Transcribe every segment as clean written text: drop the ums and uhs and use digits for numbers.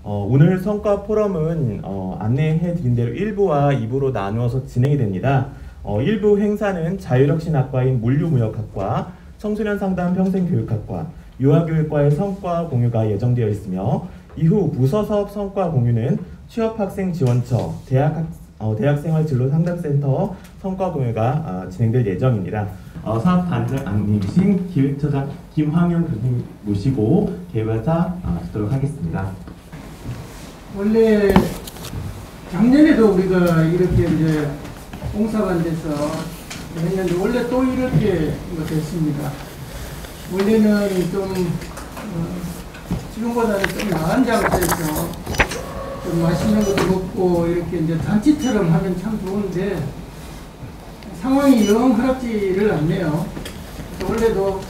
오늘 성과 포럼은 안내해 드린 대로 1부와 2부로 나누어서 진행이 됩니다. 1부 행사는 자율혁신학과인 물류무역학과, 청소년 상담 평생교육학과, 유아교육과의 성과 공유가 예정되어 있으며 이후 부서사업 성과 공유는 취업학생 지원처, 대학생활진로상담센터 성과 공유가 진행될 예정입니다. 사업단장님이신 기획처장 김황영 교수님 모시고 개발사 듣도록 하겠습니다. 원래 작년에도 우리가 이렇게 이제 봉사반에서 했는데 원래 또 이렇게 됐습니다. 원래는 좀 지금보다는 좀 나은 장소에서 좀 맛있는 것도 먹고 이렇게 이제 잔치처럼 하면 참 좋은데 상황이 영 허락지를 않네요. 원래도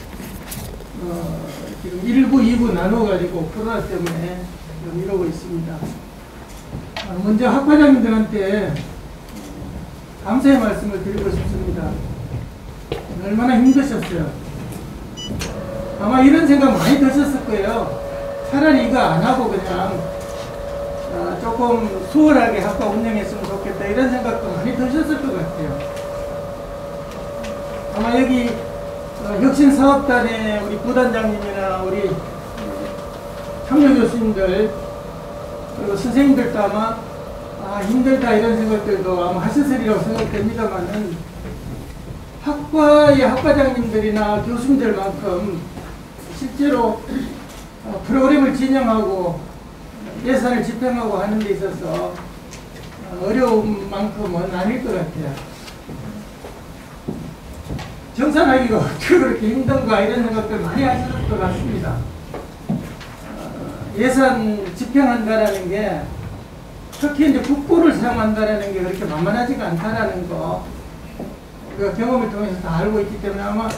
지금 1부, 2부 나눠가지고 코로나 때문에 좀 이러고 있습니다. 먼저 학과장님들한테 감사의 말씀을 드리고 싶습니다. 얼마나 힘드셨어요. 아마 이런 생각 많이 드셨을 거예요. 차라리 이거 안 하고 그냥 조금 수월하게 학과 운영했으면 좋겠다 이런 생각도 많이 드셨을 것 같아요. 아마 여기 혁신사업단의 우리 부단장님이나 우리 참여 교수님들 그리고 선생님들도 아마 힘들다 이런 생각들도 아마 하셨으리라고 생각됩니다만은 학과의 학과장님들이나 교수님들만큼 실제로 프로그램을 진행하고 예산을 집행하고 하는 데 있어서 어려운 만큼은 아닐 것 같아요. 정산하기가 어떻게 그렇게 힘든가 이런 생각들 많이 하실 것 같습니다. 예산 집행한다라는 게 특히 이제 국고를 사용한다라는 게 그렇게 만만하지가 않다라는 거 우리가 경험을 통해서 다 알고 있기 때문에 아마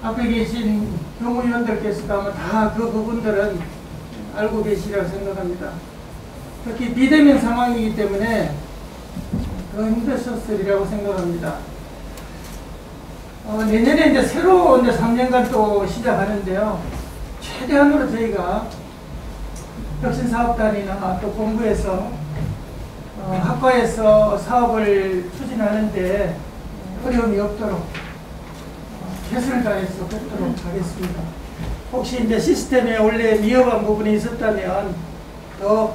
앞에 계신 경호위원들께서도 아마 다 그 부분들은 알고 계시리라고 생각합니다. 특히 비대면 상황이기 때문에 더 힘드셨으리라고 생각합니다. 내년에 이제 새로 이제 3년간 또 시작하는데요. 최대한으로 저희가 혁신사업단이나 또 본부에서 학과에서 사업을 추진하는데 어려움이 없도록 최선을 다해서 돕도록 하겠습니다. 혹시 이제 시스템에 원래 미흡한 부분이 있었다면 더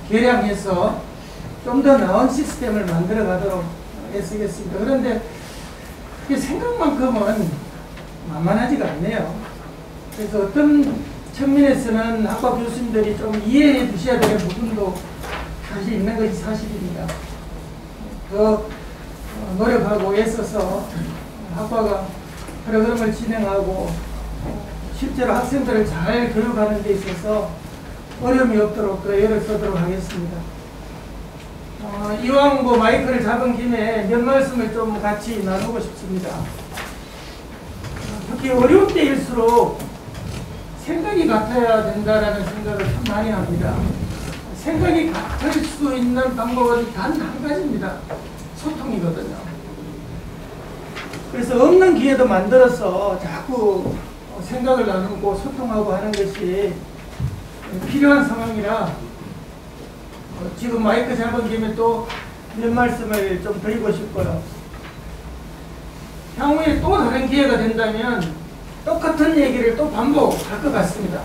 개량해서 좀 더 나은 시스템을 만들어 가도록 애쓰겠습니다. 그런데 생각만큼은 만만하지가 않네요. 그래서 어떤 측면에서는 학과 교수님들이 좀 이해해 주셔야 되는 부분도 사실 있는 것이 사실입니다. 더 노력하고 애써서 학과가 프로그램을 진행하고 실제로 학생들을 잘 교육하는 데 있어서 어려움이 없도록 더 애를 쓰도록 하겠습니다. 이왕 마이크를 잡은 김에 몇 말씀을 좀 같이 나누고 싶습니다. 특히 어려운 때일수록 생각이 같아야 된다라는 생각을 참 많이 합니다. 생각이 같을 수 있는 방법은 단 한 가지입니다. 소통이거든요. 그래서 없는 기회도 만들어서 자꾸 생각을 나누고 소통하고 하는 것이 필요한 상황이라 지금 마이크 잡은 김에 또 몇 말씀을 좀 드리고 싶고요. 향후에 또 다른 기회가 된다면 똑같은 얘기를 또 반복할 것 같습니다.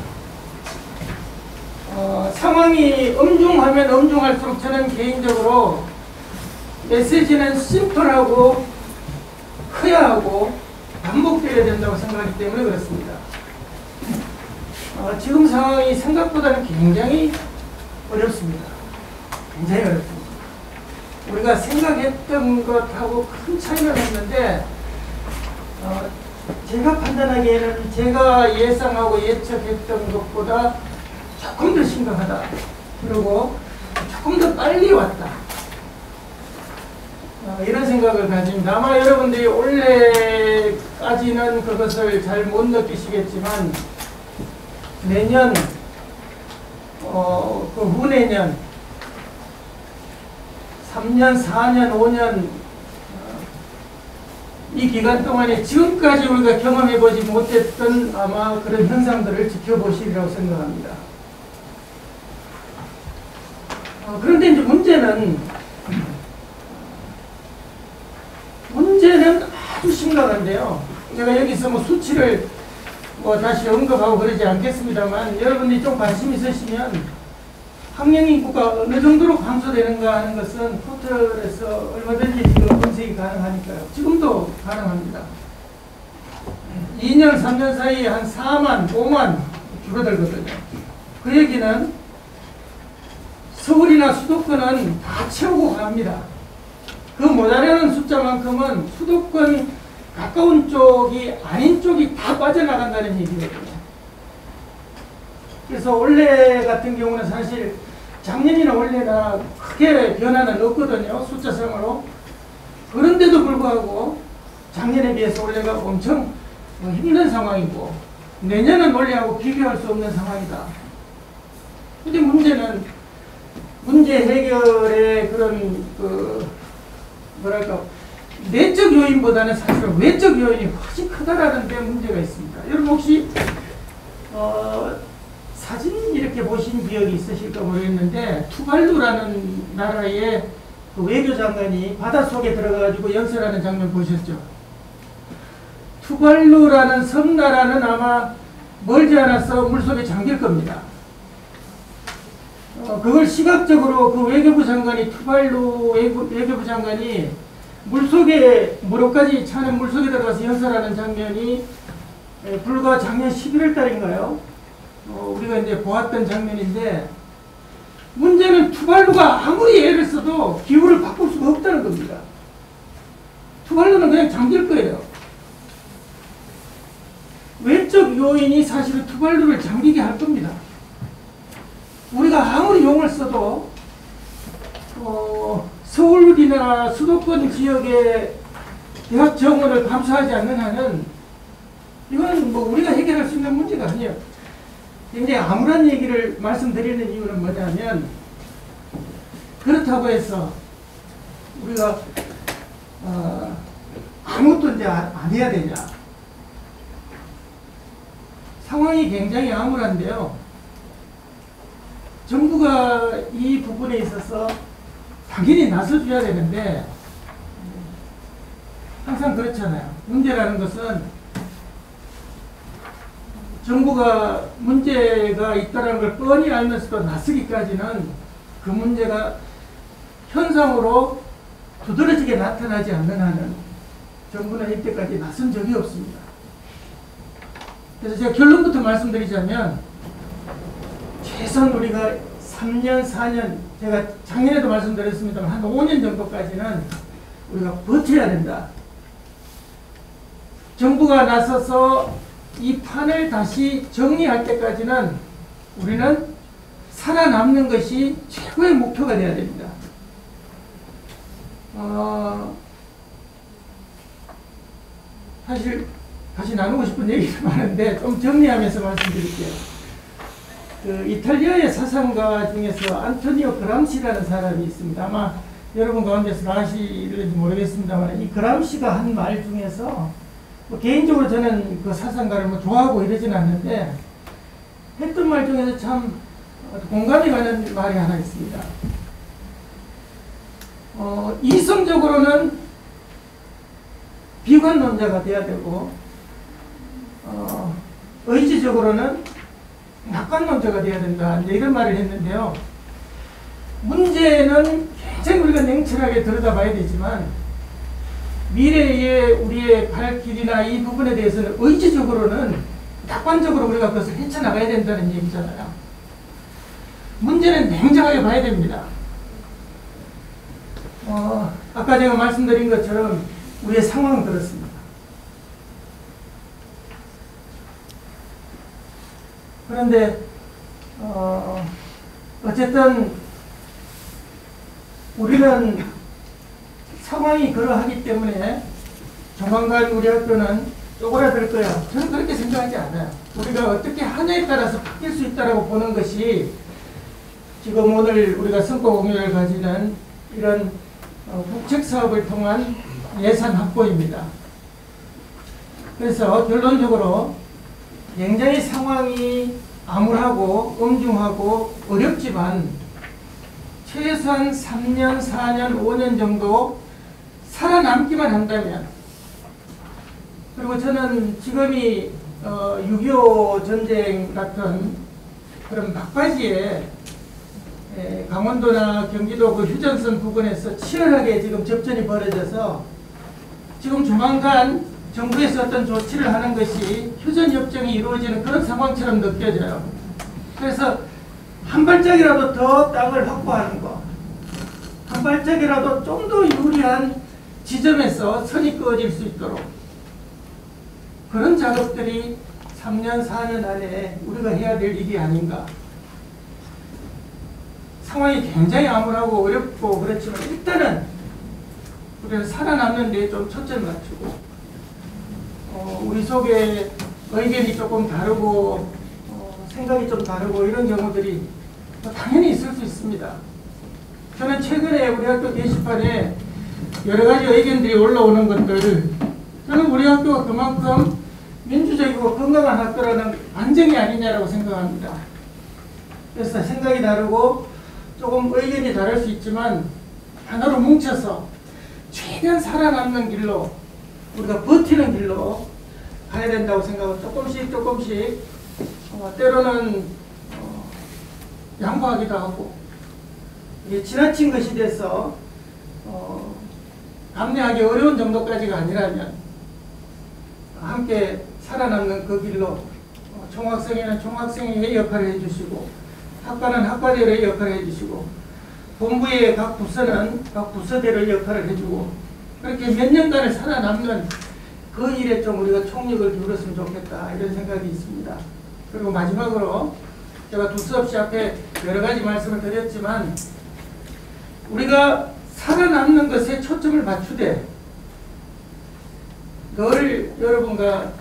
상황이 엄중하면 엄중할수록 저는 개인적으로 메시지는 심플하고 크야하고 반복되어야 된다고 생각하기 때문에 그렇습니다. 지금 상황이 생각보다는 굉장히 어렵습니다. 굉장히 어렵습니다. 우리가 생각했던 것하고 큰 차이가 났는데 제가 판단하기에는 제가 예상하고 예측했던 것보다 조금 더 심각하다. 그리고 조금 더 빨리 왔다. 이런 생각을 가집니다. 아마 여러분들이 올해까지는 그것을 잘 못 느끼시겠지만 내년, 그 후내년 3년, 4년, 5년 이 기간 동안에 지금까지 우리가 경험해보지 못했던 아마 그런 현상들을 지켜보시리라고 생각합니다. 그런데 이제 문제는 아주 심각한데요. 제가 여기서 뭐 수치를 뭐 다시 언급하고 그러지 않겠습니다만, 여러분들이 좀 관심 있으시면 학령 인구가 어느 정도로 감소되는가 하는 것은 포털에서 얼마든지 지금 검색이 가능하니까요. 지금도 가능합니다. 2년, 3년 사이에 한 4만, 5만 줄어들거든요. 그 얘기는 서울이나 수도권은 다 채우고 갑니다. 그 모자라는 숫자만큼은 수도권 가까운 쪽이 아닌 쪽이 다 빠져나간다는 얘기거든요. 그래서 올해 같은 경우는 사실 작년이나 올해나 크게 변화는 없거든요. 숫자상으로. 그런데도 불구하고 작년에 비해서 올해가 엄청 힘든 상황이고, 내년은 올해하고 비교할 수 없는 상황이다. 근데 문제는 문제 해결의 그런 뭐랄까 내적 요인보다는 사실은 외적 요인이 훨씬 크다라는 데 문제가 있습니다. 여러분 혹시 사진 이렇게 보신 기억이 있으실까 모르겠는데, 투발루라는 나라의 그 외교장관이 바닷속에 들어가가지고 연설하는 장면 보셨죠? 투발루라는 섬나라는 아마 멀지 않아서 물속에 잠길 겁니다. 그걸 시각적으로 그 외교부 장관이, 투발루 외교부 장관이 물속에, 무릎까지 차는 물속에 들어가서 연설하는 장면이 불과 작년 11월 달인가요? 우리가 이제 보았던 장면인데, 문제는 투발루가 아무리 애를 써도 기후를 바꿀 수가 없다는 겁니다. 투발루는 그냥 잠길 거예요. 외적 요인이 사실은 투발루를 잠기게 할 겁니다. 우리가 아무리 용을 써도 서울이나 수도권 지역의 대학 정원을 감수하지 않는 한은 이건 뭐 우리가 해결할 수 있는 문제가 아니에요. 굉장히 암울한 얘기를 말씀드리는 이유는 뭐냐면, 그렇다고 해서 우리가 아무것도 이제 안 해야 되냐. 상황이 굉장히 암울한데요. 정부가 이 부분에 있어서 당연히 나서줘야 되는데, 항상 그렇잖아요. 문제라는 것은 정부가 문제가 있다는 걸 뻔히 알면서도 나서기까지는 그 문제가 현상으로 두드러지게 나타나지 않는 한은 정부는 이때까지 나선 적이 없습니다. 그래서 제가 결론부터 말씀드리자면, 최소한 우리가 3년, 4년, 제가 작년에도 말씀드렸습니다만 한 5년 정도까지는 우리가 버텨야 된다. 정부가 나서서 이 판을 다시 정리할 때까지는 우리는 살아남는 것이 최고의 목표가 되어야 됩니다. 사실 다시 나누고 싶은 얘기가 많은데 좀 정리하면서 말씀드릴게요. 그 이탈리아의 사상가 중에서 안토니오 그람시라는 사람이 있습니다. 아마 여러분 가운데서 아실지 모르겠습니다만, 이 그람시가 한 말 중에서 뭐 개인적으로 저는 그 사상가를 뭐 좋아하고 이러지는 않는데, 했던 말 중에서 참 공감이 가는 말이 하나 있습니다. 이성적으로는 비관론자가 돼야 되고, 의지적으로는 낙관론자가 돼야 된다, 이런 말을 했는데요. 문제는 굉장히 우리가 냉철하게 들여다봐야 되지만, 미래의 우리의 갈 길이나 이 부분에 대해서는 의지적으로는, 낙관적으로 우리가 그것을 헤쳐나가야 된다는 얘기잖아요. 문제는 냉정하게 봐야 됩니다. 아까 제가 말씀드린 것처럼 우리의 상황은 그렇습니다. 그런데 어쨌든 우리는 상황이 그러하기 때문에 조만간 우리 학교는 쪼그라들 거야. 저는 그렇게 생각하지 않아요. 우리가 어떻게 하냐에 따라서 바뀔 수 있다고 보는 것이 지금 오늘 우리가 성과 공유를 가지는 이런 국책 사업을 통한 예산 확보입니다. 그래서 결론적으로 굉장히 상황이 암울하고 엄중하고 어렵지만 최소한 3년, 4년, 5년 정도 살아남기만 한다면, 그리고 저는 지금이 6.25 전쟁 같은 그런 막바지에 강원도나 경기도 그 휴전선 부근에서 치열하게 지금 접전이 벌어져서 지금 조만간 정부에서 어떤 조치를 하는 것이 휴전협정이 이루어지는 그런 상황처럼 느껴져요. 그래서 한 발짝이라도 더 땅을 확보하는 것, 한 발짝이라도 좀 더 유리한 지점에서 선이 그어질 수 있도록 그런 작업들이 3년, 4년 안에 우리가 해야 될 일이 아닌가. 상황이 굉장히 암울하고 어렵고 그렇지만 일단은 우리가 살아남는 데 좀 초점을 맞추고 우리 속에 의견이 조금 다르고 생각이 좀 다르고 이런 경우들이 당연히 있을 수 있습니다. 저는 최근에 우리 학교 게시판에 여러 가지 의견들이 올라오는 것들을 저는 우리 학교가 그만큼 민주적이고 건강한 학교라는 안정이 아니냐라고 생각합니다. 그래서 생각이 다르고 조금 의견이 다를 수 있지만 하나로 뭉쳐서 최대한 살아남는 길로 우리가 버티는 길로 가야 된다고 생각하고 조금씩 때로는 양보하기도 하고 이게 지나친 것이 돼서 감내하기 어려운 정도까지가 아니라면 함께 살아남는 그 길로 총학생회는 총학생회의 역할을 해주시고 학과는 학과대로의 역할을 해주시고 본부의 각 부서는 각 부서대로의 역할을 해주고 그렇게 몇 년간을 살아남는 그 일에 좀 우리가 총력을 기울였으면 좋겠다 이런 생각이 있습니다. 그리고 마지막으로 제가 두 수 없이 앞에 여러 가지 말씀을 드렸지만 우리가 살아남는 것에 초점을 맞추되 늘 여러분과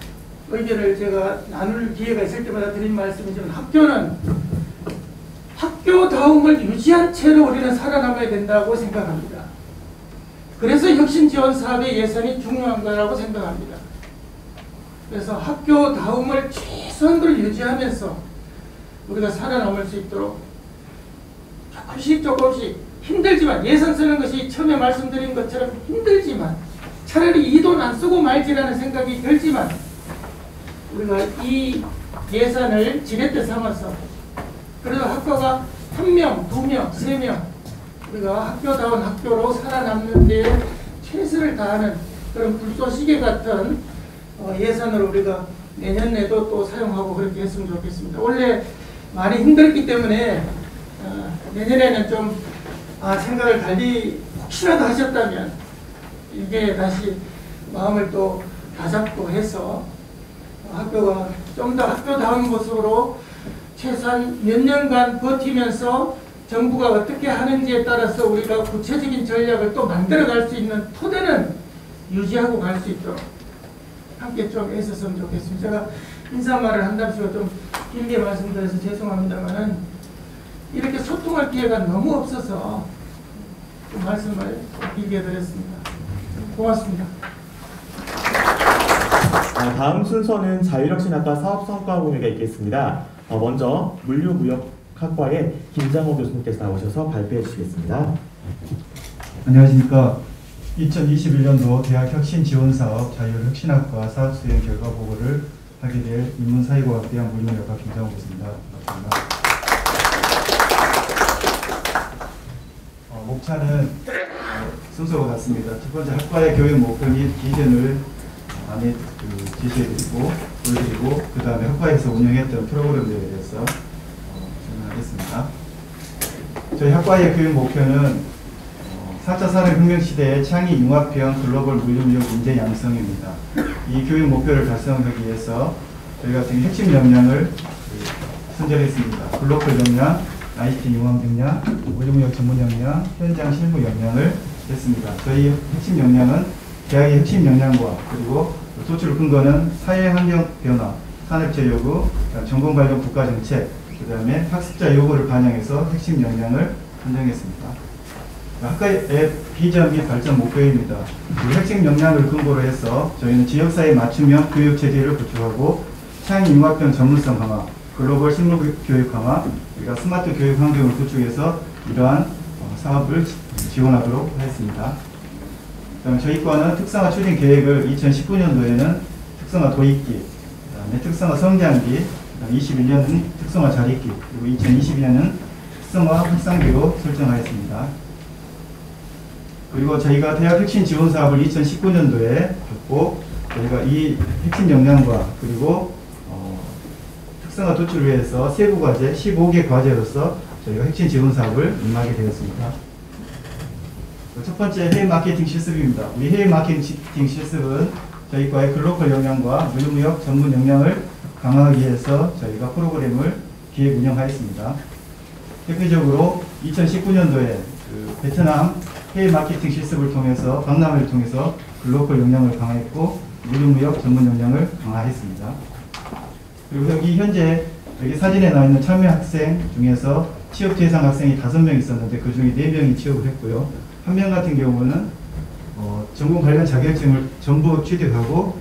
의견을 제가 나눌 기회가 있을 때마다 드린 말씀이지만 학교는 학교다움을 유지한 채로 우리는 살아남아야 된다고 생각합니다. 그래서 혁신지원사업의 예산이 중요한 거라고 생각합니다. 그래서 학교다움을 최소한으로 유지하면서 우리가 살아남을 수 있도록 조금씩 힘들지만 예산 쓰는 것이 처음에 말씀드린 것처럼 힘들지만 차라리 이 돈 안 쓰고 말지라는 생각이 들지만 우리가 이 예산을 지렛대 삼아서 그래도 학교가 1명, 2명, 3명 우리가 학교다운 학교로 살아남는 데 최선을 다하는 그런 불쏘시개 같은 예산을 우리가 내년에도 또 사용하고 그렇게 했으면 좋겠습니다. 원래 많이 힘들기 때문에 내년에는 좀 생각을 달리 혹시라도 하셨다면 이게 다시 마음을 또 다잡고 해서 학교가 좀 더 학교다운 모습으로 최소한 몇 년간 버티면서 정부가 어떻게 하는지에 따라서 우리가 구체적인 전략을 또 만들어갈 수 있는 토대는 유지하고 갈 수 있도록 함께 좀 애썼으면 좋겠습니다. 제가 인사말을 한답시고 좀 길게 말씀드려서 죄송합니다만은 이렇게 소통할 기회가 너무 없어서 좀 말씀을 길게 드렸습니다. 고맙습니다. 다음 순서는 자율혁신학과 사업성과 공유가 있겠습니다. 먼저 물류무역학과의 김장호 교수님께서 나오셔서 발표해 주시겠습니다. 안녕하십니까. 2021년도 대학혁신지원사업 자율혁신학과 사업수행 결과 보고를 하게 될 인문사회과학대학 물류무역학과 김장호 교수입니다. 반갑습니다. 목차는 순서와 같습니다. 첫 번째 학과의 교육 목표 및 기준을 안에 제시해드리고 보여드리고 그 다음에 학과에서 운영했던 프로그램들에 대해서 설명하겠습니다. 저희 학과의 교육 목표는 4차 산업혁명 시대의 창의 융합형 글로벌 물류무역 인재 양성입니다. 이 교육 목표를 달성하기 위해서 저희가 지금 핵심 역량을 선정했습니다. 글로벌 역량, ICT 융합 역량, 물류무역 전문 역량, 현장 실무 역량을 했습니다. 저희 핵심 역량은 대학의 핵심 역량과 그리고 도출 근거는 사회 환경 변화, 산업체 요구, 전공 관련 국가 정책, 그 다음에 학습자 요구를 반영해서 핵심 역량을 선정했습니다. 학과의 비전 및 발전 목표입니다. 이 핵심 역량을 근거로 해서 저희는 지역사회 맞춤형 교육 체계를 구축하고 창의 융합형 전문성 강화, 글로벌 실무 교육 강화, 우리가 스마트 교육 환경을 구축해서 이러한 사업을 지원하도록 하였습니다. 그다음에 저희 과는 특성화 추진 계획을 2019년도에는 특성화 도입기, 그다음에 특성화 성장기, 그다음에 21년은 특성화 자립기, 그리고 2022년은 특성화 확산기로 설정하였습니다. 그리고 저희가 대학 혁신 지원 사업을 2019년도에 했고, 저희가 이 핵심 역량과 그리고 특성화 도출을 위해서 세부 과제 15개 과제로서 저희가 핵심 지원 사업을 임하게 되었습니다. 첫 번째 해외 마케팅 실습입니다. 우리 해외 마케팅 실습은 저희 과의 글로컬 역량과 물류무역 전문 역량을 강화하기 위해서 저희가 프로그램을 기획 운영하였습니다. 대표적으로 2019년도에 베트남 해외 마케팅 실습을 통해서 박람회를 통해서 글로컬 역량을 강화했고 물류무역 전문 역량을 강화했습니다. 그리고 여기 현재 여기 사진에 나와 있는 참여 학생 중에서 취업 대상 학생이 5명 있었는데 그 중에 4명이 취업을 했고요. 한 명 같은 경우는 전공 관련 자격증을 전부 취득하고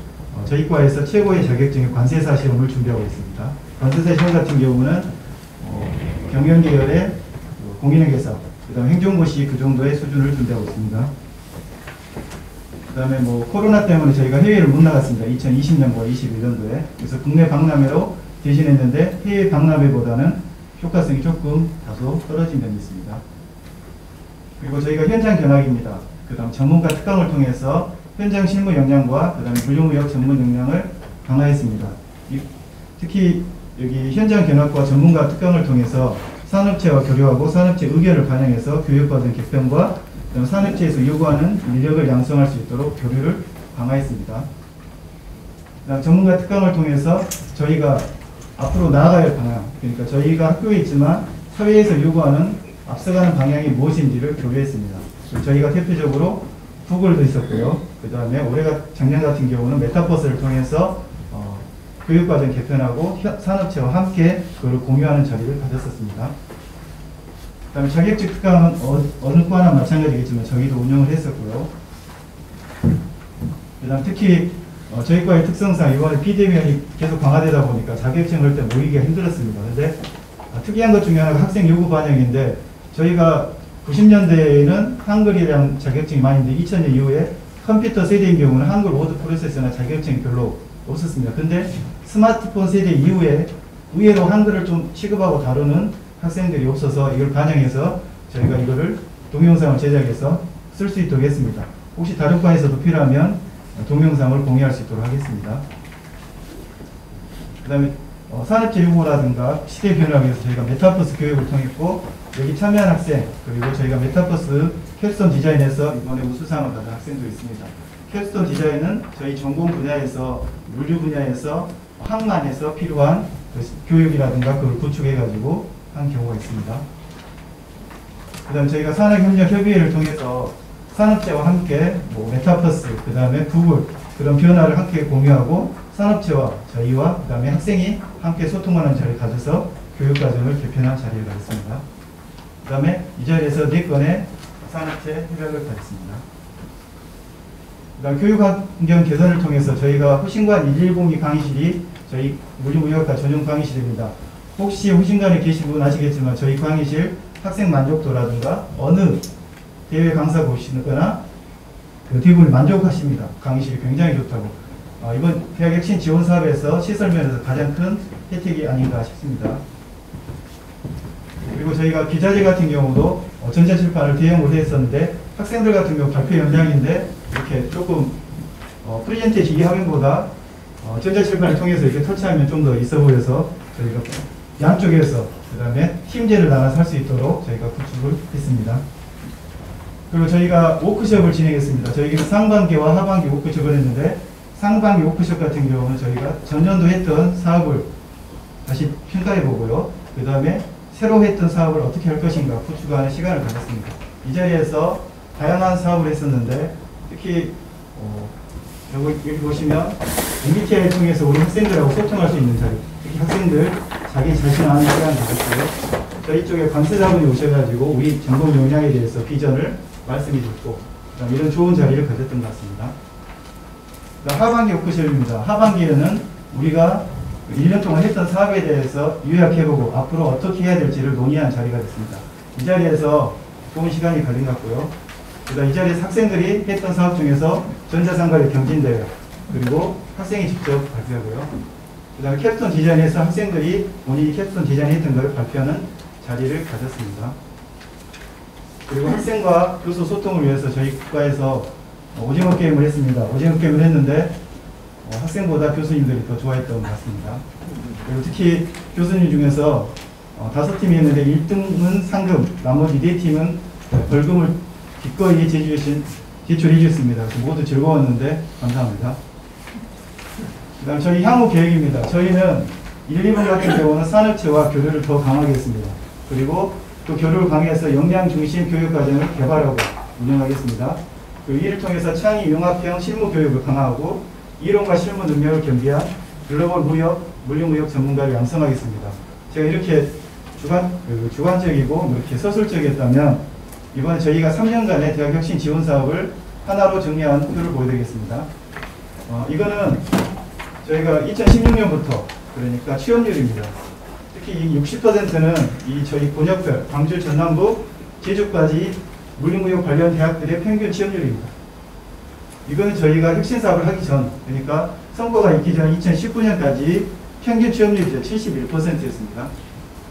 저희 과에서 최고의 자격증인 관세사 시험을 준비하고 있습니다. 관세사 시험 같은 경우는 경영계열의 공인회계사, 그다음 행정고시 그 정도의 수준을 준비하고 있습니다. 그다음에 코로나 때문에 저희가 해외를 못 나갔습니다. 2020년과 21년도에. 그래서 국내 박람회로 대신했는데 해외 박람회보다는 효과성이 조금 다소 떨어진 면이 있습니다. 그리고 저희가 현장 견학입니다. 그다음 전문가 특강을 통해서 현장 실무 역량과 그다음에 물류무역 전문 역량을 강화했습니다. 특히 여기 현장 견학과 전문가 특강을 통해서 산업체와 교류하고 산업체 의견을 반영해서 교육과정 개편과 산업체에서 요구하는 인력을 양성할 수 있도록 교류를 강화했습니다. 그다음 전문가 특강을 통해서 저희가 앞으로 나아가야 할 방향, 그러니까 저희가 학교에 있지만 사회에서 요구하는 앞서가는 방향이 무엇인지를 교류했습니다. 저희가 대표적으로 구글도 있었고요. 그 다음에 작년 같은 경우는 메타버스를 통해서 교육과정 개편하고 산업체와 함께 그걸 공유하는 자리를 가졌었습니다. 그 다음에 자격증 특강은 어느 과나 마찬가지겠지만 저희도 운영을 했었고요. 그 다음 특히 저희 과의 특성상 이번에 비대면이 계속 강화되다 보니까 자격증을 할 때 모이기가 힘들었습니다. 근데 특이한 것 중에 하나가 학생 요구 반영인데 저희가 90년대에는 한글이랑 자격증이 많이 있는데 2000년 이후에 컴퓨터 세대인 경우는 한글 워드 프로세서나 자격증이 별로 없었습니다. 근데 스마트폰 세대 이후에 의외로 한글을 좀 취급하고 다루는 학생들이 없어서 이걸 반영해서 저희가 이거를 동영상을 제작해서 쓸 수 있도록 했습니다. 혹시 다른 과에서도 필요하면 동영상을 공유할 수 있도록 하겠습니다. 그 다음에 산업체 요구라든가 시대 변화를 위해서 저희가 메타버스 교육을 통했고 여기 참여한 학생 그리고 저희가 메타버스 캡스톤 디자인에서 이번에 우수상을 받은 학생도 있습니다. 캡스톤 디자인은 저희 전공 분야에서 물류 분야에서 항만에서 필요한 교육이라든가 그걸 구축해가지고 한 경우가 있습니다. 그 다음 저희가 산업협력협의회를 통해서 산업체와 함께 메타버스, 그 다음에 구글 그런 변화를 함께 공유하고 산업체와 저희와 그 다음에 학생이 함께 소통하는 자리를 가져서 교육과정을 개편한 자리를 가졌습니다. 그 다음에 이 자리에서 4건의 산업체 협약을 가졌습니다. 그 다음 교육환경 개선을 통해서 저희가 호신관 110기 강의실이 저희 물류무역과 전용 강의실입니다. 혹시 호신관에 계신 분 아시겠지만 저희 강의실 학생 만족도라든가 어느 대외 강사 보시거나 대부분 만족하십니다. 강의실이 굉장히 좋다고. 이번 대학 혁신 지원 사업에서 시설 면에서 가장 큰 혜택이 아닌가 싶습니다. 그리고 저희가 기자재 같은 경우도 전자칠판을 대형으로 했었는데 학생들 같은 경우 발표 연장인데 이렇게 조금 프레젠테이션 이 화면보다 전자칠판을 통해서 이렇게 터치하면 좀 더 있어 보여서 저희가 양쪽에서 그 다음에 팀제를 나눠서 할 수 있도록 저희가 구축을 했습니다. 그리고 저희가 워크숍을 진행했습니다. 저희가 상반기와 하반기 워크숍을 했는데 상반기 워크숍 같은 경우는 저희가 전년도 했던 사업을 다시 평가해 보고요. 그 다음에 새로 했던 사업을 어떻게 할 것인가 구축하는 시간을 가졌습니다. 이 자리에서 다양한 사업을 했었는데 특히 여기 보시면 MBTI를 통해서 우리 학생들하고 소통할 수 있는 자리, 특히 학생들 자기 자신 아는 시간을 가졌고요. 저희 쪽에 관세자분이 오셔가지고 우리 전공 역량에 대해서 비전을 말씀해 주셨고 이런 좋은 자리를 가졌던 것 같습니다. 하반기 워크숍입니다. 하반기에는 우리가 1년 동안 했던 사업에 대해서 요약해보고 앞으로 어떻게 해야 될지를 논의한 자리가 됐습니다. 이 자리에서 좋은 시간이 걸린 것 같고요. 그다음 이 자리에서 학생들이 했던 사업 중에서 전자상가의 경진대회, 그리고 학생이 직접 발표하고요. 그다음에 캡스톤 디자인에서 학생들이 본인이 캡스톤 디자인했던 걸 발표하는 자리를 가졌습니다. 그리고 학생과 교수 소통을 위해서 저희 과에서 오징어 게임을 했습니다. 오징어 게임을 했는데 학생보다 교수님들이 더 좋아했던 것 같습니다. 그리고 특히 교수님 중에서 5팀이 있는데 1등은 상금, 나머지 4팀은 벌금을 기꺼이 제출해 주셨습니다. 모두 즐거웠는데 감사합니다. 그 다음 저희 향후 계획입니다. 저희는 1, 2번 같은 경우는 산업체와 교류를 더 강하겠습니다. 그리고 또 교류를 강화해서 역량 중심 교육과정을 개발하고 운영하겠습니다. 그리고 이를 통해서 창의 융합형 실무 교육을 강화하고 이론과 실무 능력을 겸비한 글로벌 물류무역 전문가를 양성하겠습니다. 제가 이렇게 주관적이고 이렇게 서술적이었다면 이번에 저희가 3년간의 대학혁신 지원 사업을 하나로 정리한 표를 보여드리겠습니다. 이거는 저희가 2016년부터 그러니까 취업률입니다. 특히 60%는 이 저희 권역별, 광주, 전남부, 제주까지 물류무역 관련 대학들의 평균 취업률입니다. 이거는 저희가 혁신 사업을 하기 전, 그러니까 성과가 있기 전 2019년까지 평균 취업률이 71%였습니다.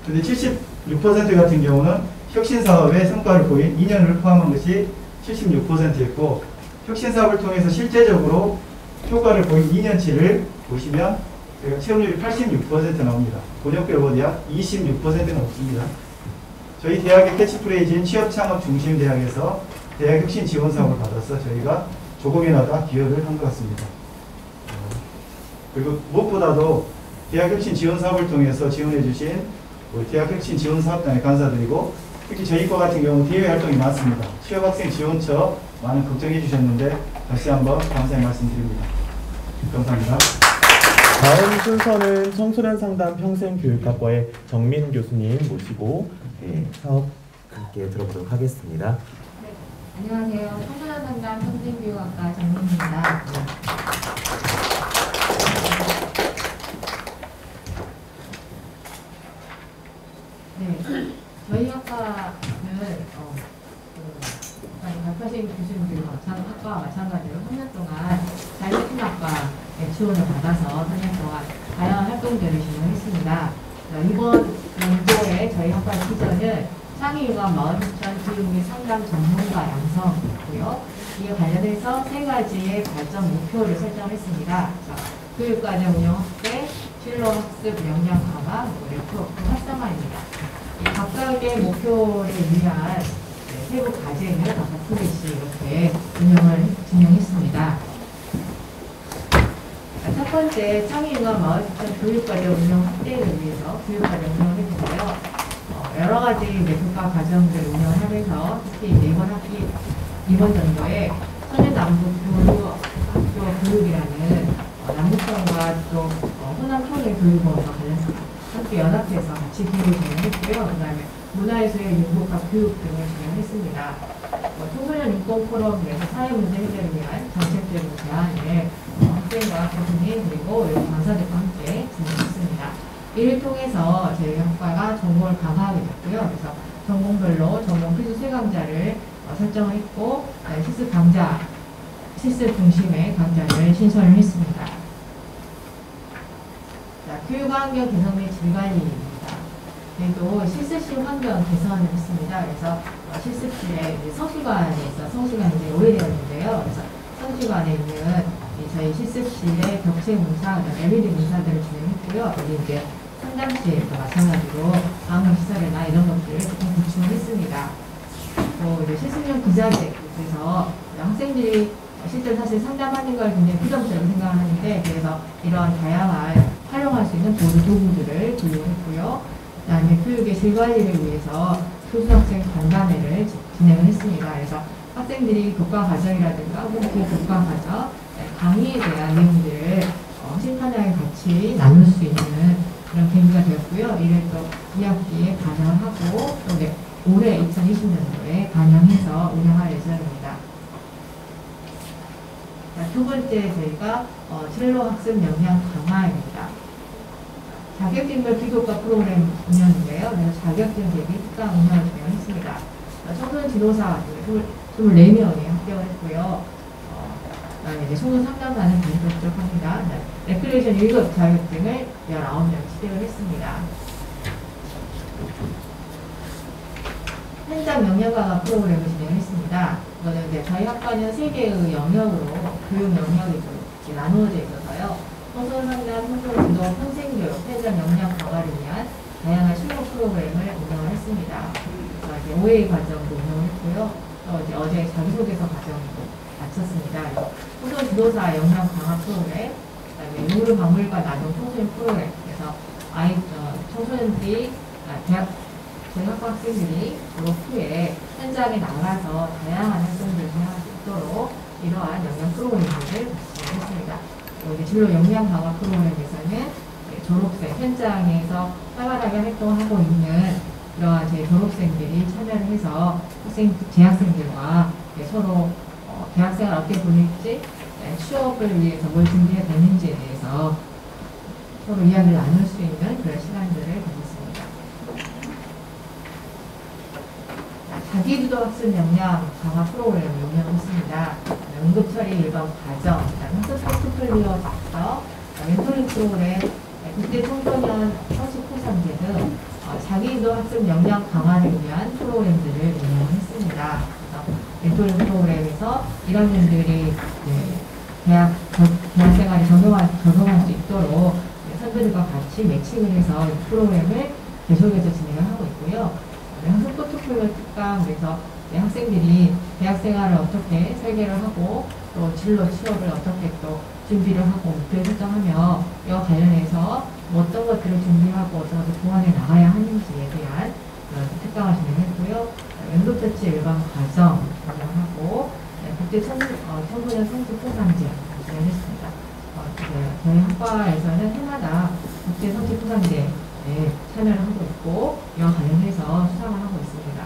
근데 76% 같은 경우는 혁신 사업의 성과를 보인 2년을 포함한 것이 76%였고, 혁신 사업을 통해서 실제적으로 효과를 보인 2년치를 보시면 취업률이 86% 나옵니다. 본역별보다 26%는 없습니다. 저희 대학의 캐치프레이즈인 취업창업 중심 대학에서 대학혁신 지원 사업을 받아서 저희가 조금이나마 기여를 한 것 같습니다. 그리고 무엇보다도 대학혁신 지원 사업을 통해서 지원해 주신 우리 대학혁신 지원 사업단에 감사드리고, 특히 저희 과 같은 경우 대외 활동이 많습니다. 취업학생 지원처 많은 걱정해 주셨는데 다시 한번 감사의 말씀드립니다. 감사합니다. 다음 순서는 청소년 상담 평생교육학과의 정민 교수님 모시고 사업 함께 들어보도록 하겠습니다. 네, 안녕하세요. 청소년 상담 평생교육학과 정민입니다. 네, 저희 학과는 발표하신 교수님들과 학과와 마찬가지로 3년 동안 자율학과에 지원을 받아서 3년 동안 다양한 활동들을 진행했습니다. 이번 연도에 저희 학과 기전은 창의융합 마을실천 교육 및 상담 전문가 양성이고요. 이에 관련해서 3가지의 발전 목표를 설정했습니다. 교육과정 운영 확대, 진로 학습 역량 강화, 네트워크 활성화입니다. 각각의 목표를 위한 세부 과제를 각각 포개씩 이렇게 진행했습니다. 첫 번째, 창의융합 마을실천 교육과정 운영 확대를 위해서 교육과정 운영을 했는데요. 여러 가지 교과 과정들을 운영하면서 특히 이번 연도에 천연남북 학교 교육이라는 남북성과 또 호남통일교육원과 관련해서 함께 연합해서 같이 교육을 진행했고요. 그 다음에 문화예술의 융복합 교육 등을 진행했습니다. 청소년 인권포럼에서 사회문제 해결을 위한 정책적인 제안을 학생과 교수님 그리고 강사들과 함께 진행했습니다. 이를 통해서 저희 학과가 전공을 강화하게 됐고요. 그래서 전공별로 전공 필수 3강좌를 설정을 했고 실습 중심의 강좌를 신설을 했습니다. 자, 교육환경 개선 및 질관리입니다. 그리고 실습실 환경 개선을 했습니다. 그래서 실습실에 성시관이 있어 성시관이 이제 오래되었는데요. 그래서 성시관에 있는 저희 실습실에 벽체 문사, LED 문사들을 진행했고요. 여기 이제 상담실과 마찬가지로 방음 시설이나 이런 것들을 조금 구축을 했습니다. 또 이제 실습용 기자재, 그래서 학생들이 실제로 사실 상담하는 걸 굉장히 부담스럽게 생각을 하는데, 그래서 이런 다양한 활용할 수 있는 도구들을 구입했고요. 그 다음에 교육의 질관리를 위해서 교수학생 간담회를 진행을 했습니다. 그래서 학생들이 교과 과정이라든가 혹은 교과 과정, 강의에 대한 내용들을 심판하게 같이 나눌 수 있는 그런 계기가 되었고요. 이를 또 2학기에 반영을 하고 또 올해 2020년도에 반영해서 운영할 예정입니다. 자, 두 번째 저희가 진로 학습 역량 강화입니다. 자격증별 비교과 프로그램 운영인데요. 그래서 자격증 대비 특강 운영을 진행했습니다. 청소년 지도사 24명이 합격을 했고요. 그다음에 이제 청소년 상담사는 부족합니다. 레크레이션 1급 자격증을 19명 취득을 했습니다. 현장 역량 강화 프로그램을 진행을 했습니다. 이거는 이제 저희 학과는 3개의 영역으로 교육 영역이 좀 나누어져 있어서요. 청소년 상담, 청소년 지도, 평생교육, 현장 역량 강화를 위한 다양한 실무 프로그램을 운영을 했습니다. 그래서 이제 OA 과정도 운영을 했고요. 또 이제 어제 자기소개서 과정도 마쳤습니다. 청소년 지도사 역량 강화 프로그램, 그다음에 루르 박물관 아동 청소년 프로그램. 그래서 청소년들이 저희 학과 학생들이 졸업 후에 현장에 나가서 다양한 활동들을 할 수 있도록 이러한 역량 프로그램을 진행했습니다. 그리고 진로 역량 강화 프로그램에서는 졸업생 현장에서 활발하게 활동하고 있는 이러한 제 졸업생들이 참여를 해서 재학생들과 서로 대학생활 어떻게 보낼지, 취업을 위해서 뭘 준비해야 되는지에 대해서 서로 이야기를 나눌 수 있는 그런 시간들을 가졌습니다. 자기주도 학습 역량 강화 프로그램을 운영했습니다. 응급처리 일반 과정, 학습 포트폴리오 작성, 멘토링 프로그램, 국제 청소년 서식 포상제 등 자기주도 학습 역량 강화를 위한 프로그램들을 운영했습니다. 멘토링 프로그램에서 1학년들이 대학 생활에 적용할 수 있도록 선배들과 같이 매칭을 해서 이 프로그램을 계속해서 진행을 하고 있고요. 학습 포트폴리오 특강에서 학생들이 대학 생활을 어떻게 설계를 하고 또 진로 취업을 어떻게 또 준비를 하고 목표를 설정하며 이와 관련해서 어떤 것들을 준비하고 어떤 것을 보완해 나가야 하는지에 대한 특강을 진행했고요. 응급처치 일반 과정 운영하고 국제 청소년 성취 포상제 진행했습니다. 저희 학과에서는 해마다 국제 성취 포상제에 참여를 하고 있고 이와 관련해서 수상을 하고 있습니다.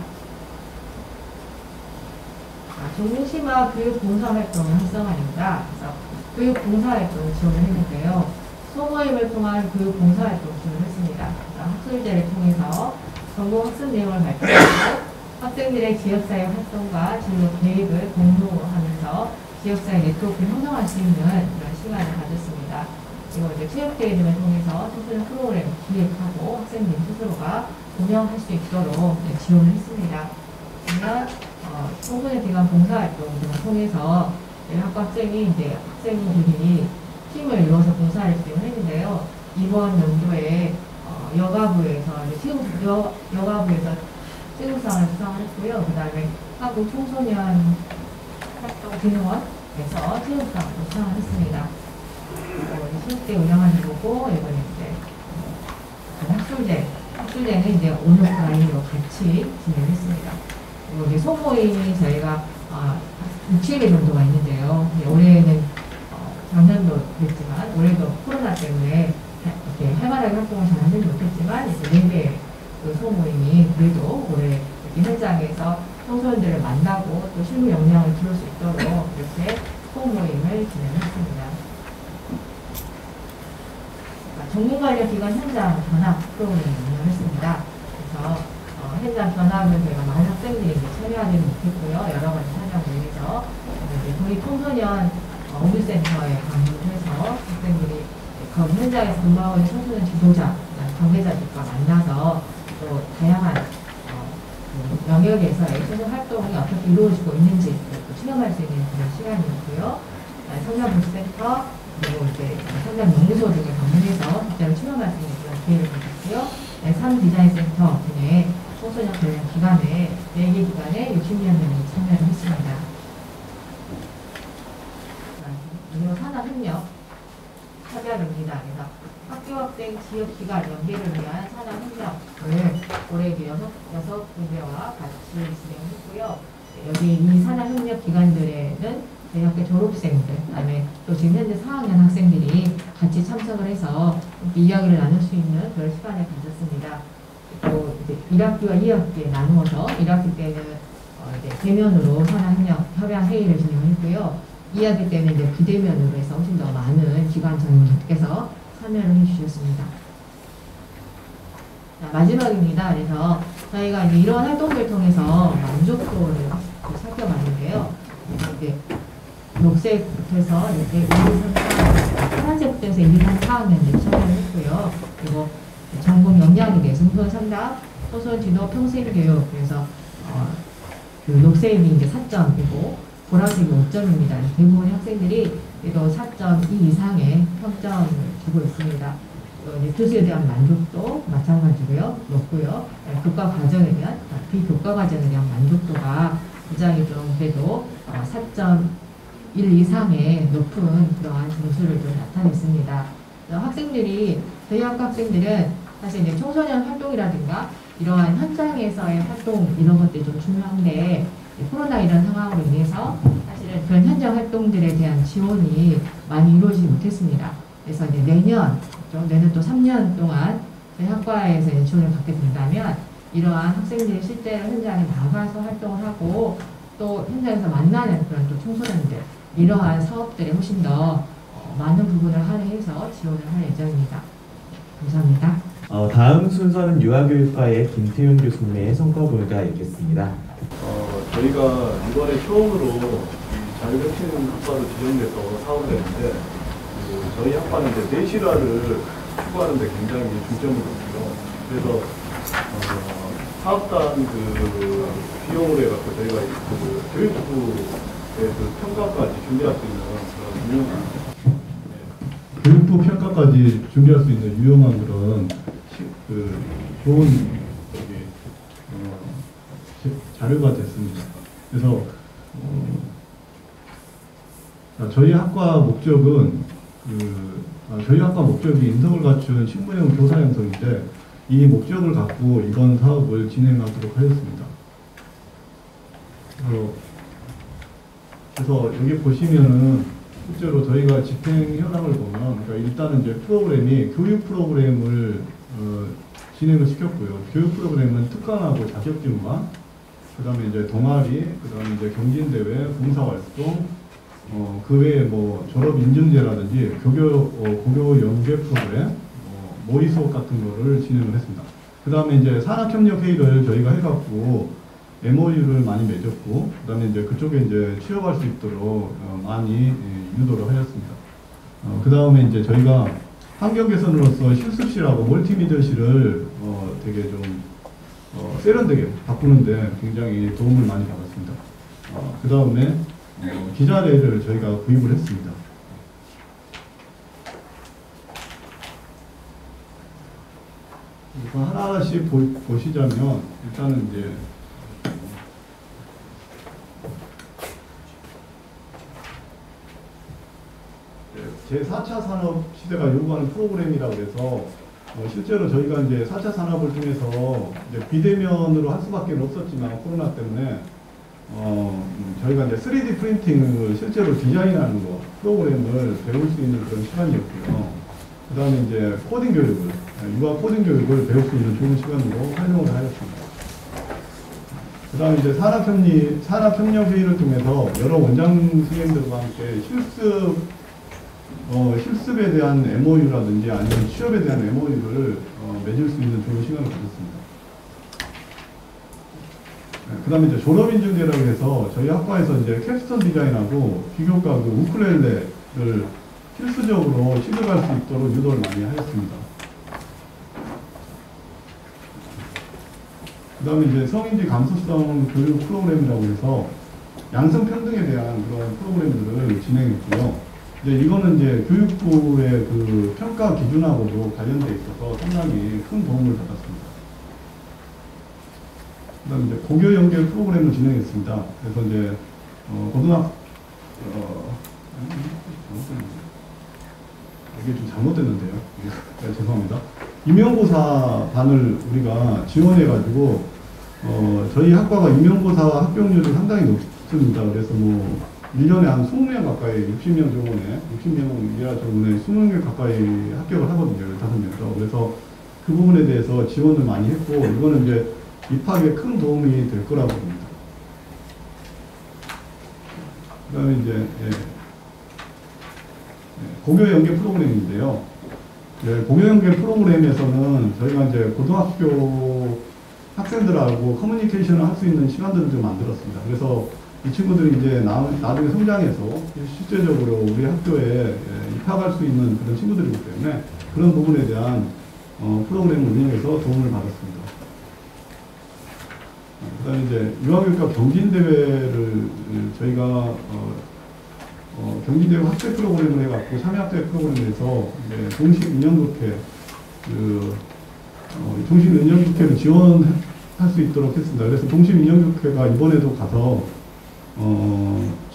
종심화 교육봉사활동을 활성화합니다. 그래서 교육봉사활동 지원을 했는데요. 소모임을 통한 교육봉사활동 지원을 했습니다. 학술제를 통해서 전공 학습 내용을 발표하고 학생들의 지역사회 활동과 진로 계획을 공유하면서 지역사회 네트워크를 형성할 수 있는 그런 시간을 가졌습니다. 그리고 이제 체육대회 등을 통해서 청소년 프로그램을 기획하고 학생들 스스로가 운영할 수 있도록 지원을 했습니다. 그러면 청소년 기관 봉사활동 등을 통해서 학과 학생들이 팀을 이루어서 봉사를 진행했는데요. 이번 연도에 여가부에서 체육상을 수상을 했고요. 그 다음에 한국 청소년 활동진흥원에서 체육상을 수상을 했습니다. 체육대 운영하는 거고, 이번에 학술제는 이제 온라인으로 같이 진행했습니다. 그리고 이제 소모임이 저희가 60개 정도가 있는데요. 올해는 작년도 그랬지만 올해도 코로나 때문에 이렇게 활발하게 활동을 잘 하지 못했지만 이제 4개 그 소모임이 그래도 올해 이렇게 현장에서 청소년들을 만나고 또 실무 역량을 키울 수 있도록 이렇게 소모임을 진행했습니다. 전문관리기관 현장 견학 프로그램을 운영했습니다. 그래서 현장 견학은 저희가 많은 학생들이 참여하지 못했고요. 여러 가지 사정을 위해서 저희 청소년 어뷰센터에 방문을 해서 학생들이 그 현장에서 근무하고 있는 청소년 지도자, 관계자들과 만나서 또 다양한 영역에서의 청소년 활동이 어떻게 이루어지고 있는지 체험할 수 있는 그런 시간이었고요. 성장복지센터, 그리고 이제 성장연구소 등에 방문해서 실제로 체험할 수 있는 그런 기회를 가졌고요. 삼디자인센터 등의 청소년 관련 기관에 4개 기관에 60여 명이 참여를 했습니다. 그리고 산업협력 협약입니다. 그래서 학교학생 지역기관 연계를 위한 산업협력을 올해 6군데와 같이 진행했고요. 여기 이 산업협력 기관들에는 저희 학교 졸업생들, 그다음에 또 지금 현재 4학년 학생들이 같이 참석을 해서 이야기를 나눌 수 있는 그런 시간을 가졌습니다. 또 이제 1학기와 2학기에 나누어서 1학기 때는 이제 대면으로 산업협력 회의를 진행했고요. 2학기 때는 이제 비대면으로 해서 훨씬 더 많은 기관 전문가께서 참여를 해주셨습니다. 자, 마지막입니다. 그래서 저희가 이제 이런 활동을 통해서 만족도를 살펴봤는데요. 이제 녹색부터 이제 1, 2, 3, 4, 파란색부터 해서 1, 2, 3, 4학년 참여를 했고요. 그리고 전공 역량이계, 중소년 상담, 소소년 진호 평생교육, 그래서 그 녹색이 이제 4점이고 보라색이 5점입니다. 대부분의 학생들이 또 4.2 이상의 평점을 주고 있습니다. 또 이제 교수에 대한 만족도 마찬가지고요, 높고요. 교과 과정에 대한 비교과 과정에 대한 만족도가 굉장히 좀 그래도 4.1 이상의 높은 그러한 점수를 좀 나타냈습니다. 학생들이 저희 학과 학생들은 사실 이제 청소년 활동이라든가 이러한 현장에서의 활동 이런 것들이 좀 중요한데 코로나 이런 상황으로 인해서 사실은 그런 현장 활동들에 대한 지원이 많이 이루어지지 못했습니다. 그래서 이제 내년 또 3년 동안 저희 학과에서 이제 지원을 받게 된다면 이러한 학생들이 실제로 현장에 나가서 활동을 하고 또 현장에서 만나는 그런 또 청소년들 이러한 사업들에 훨씬 더 많은 부분을 할애해서 지원을 할 예정입니다. 감사합니다. 다음 순서는 유아교육과의 김태윤 교수님의 성과보가 있겠습니다. 저희가 이번에 처음으로 이 자율혁신 학과로 지정돼서 사업을 했는데 저희 학과는 이제 내실화를 추구하는 데 굉장히 중점을 뒀고요. 그래서 사업단 그 비용을 해갖고 저희가 그 교육부의 그 평가까지 준비할 수 있는 그런 유용한 교육부 평가까지 준비할 수 있는 유용한 그런 좋은 자료가 됐습니다. 그래서 저희 학과 목적은 저희 학과 목적이 인성을 갖춘 신분형 교사 양성인데 이 목적을 갖고 이번 사업을 진행하도록 하였습니다. 그래서 여기 보시면은 실제로 저희가 집행 현황을 보면 그러니까 일단은 이제 프로그램이 교육 프로그램을 진행을 시켰고요. 교육 프로그램은 특강하고 자격증반, 그 다음에 이제 동아리, 그 다음에 이제 경진대회, 봉사활동, 그 외에 뭐 졸업 인증제라든지 고교 연계 프로그램, 모의 수업 같은 거를 진행을 했습니다. 그 다음에 이제 산학협력회의를 저희가 해갖고 MOU를 많이 맺었고, 그 다음에 이제 그쪽에 이제 취업할 수 있도록 많이 유도를 하였습니다. 그 다음에 이제 저희가 환경 개선으로서 실습실하고 멀티미디어실을 되게 좀 세련되게 바꾸는데 굉장히 도움을 많이 받았습니다. 그 다음에 기자회를 저희가 구입을 했습니다. 이거 하나씩 보시자면 일단은 이제 제4차 산업 시대가 요구하는 프로그램이라고 해서 실제로 저희가 이제 4차 산업을 통해서 이제 비대면으로 할 수밖에 없었지만 코로나 때문에 저희가 이제 3D 프린팅을 실제로 디자인하는 거 프로그램을 배울 수 있는 그런 시간이었고요. 그 다음에 이제 코딩 교육을 유아 코딩 교육을 배울 수 있는 좋은 시간으로 활용을 하였습니다. 그 다음에 이제 산학협력회의를 통해서 여러 원장 선생님들과 함께 실습에 대한 MOU라든지 아니면 취업에 대한 MOU를 맺을 수 있는 좋은 시간을 가졌습니다. 그 다음에 이제 졸업인증제라고 해서 저희 학과에서 이제 캡스톤 디자인하고 비교과 그 우쿨렐레를 필수적으로 취득할 수 있도록 유도를 많이 하였습니다. 그 다음에 이제 성인지 감수성 교육 프로그램이라고 해서 양성평등에 대한 그런 프로그램들을 진행했고요. 이제 이거는 이제 교육부의 그 평가 기준하고도 관련돼 있어서 상당히 큰 도움을 받았습니다. 그 다음에 이제 고교 연계 프로그램을 진행했습니다. 그래서 이제 이게 좀 잘못됐는데요. 네, 죄송합니다. 임용고사 반을 우리가 지원해가지고 저희 학과가 임용고사 합격률이 상당히 높습니다. 그래서 뭐 1년에 한 20명 가까이 60명 정도네 60명이라 정도네 20명 가까이 합격을 하거든요. 15명에서. 그래서 그 부분에 대해서 지원을 많이 했고 이거는 이제 입학에 큰 도움이 될 거라고 봅니다. 그 다음에 이제 고교 연계 프로그램인데요. 네, 공유연계 프로그램에서는 저희가 이제 고등학교 학생들하고 커뮤니케이션을 할 수 있는 시간들을 좀 만들었습니다. 그래서 이 친구들이 이제 나중에 성장해서 실제적으로 우리 학교에 입학할 수 있는 그런 친구들이기 때문에 그런 부분에 대한 프로그램을 운영해서 도움을 받았습니다. 그 다음에 이제 유아교육과 경진대회를 저희가 경진대회 학생 프로그램을 해갖고 참여학생 프로그램에서 동시 운영국회 동시 운영국회를 지원할 수 있도록 했습니다. 그래서 동시 운영국회가 이번에도 가서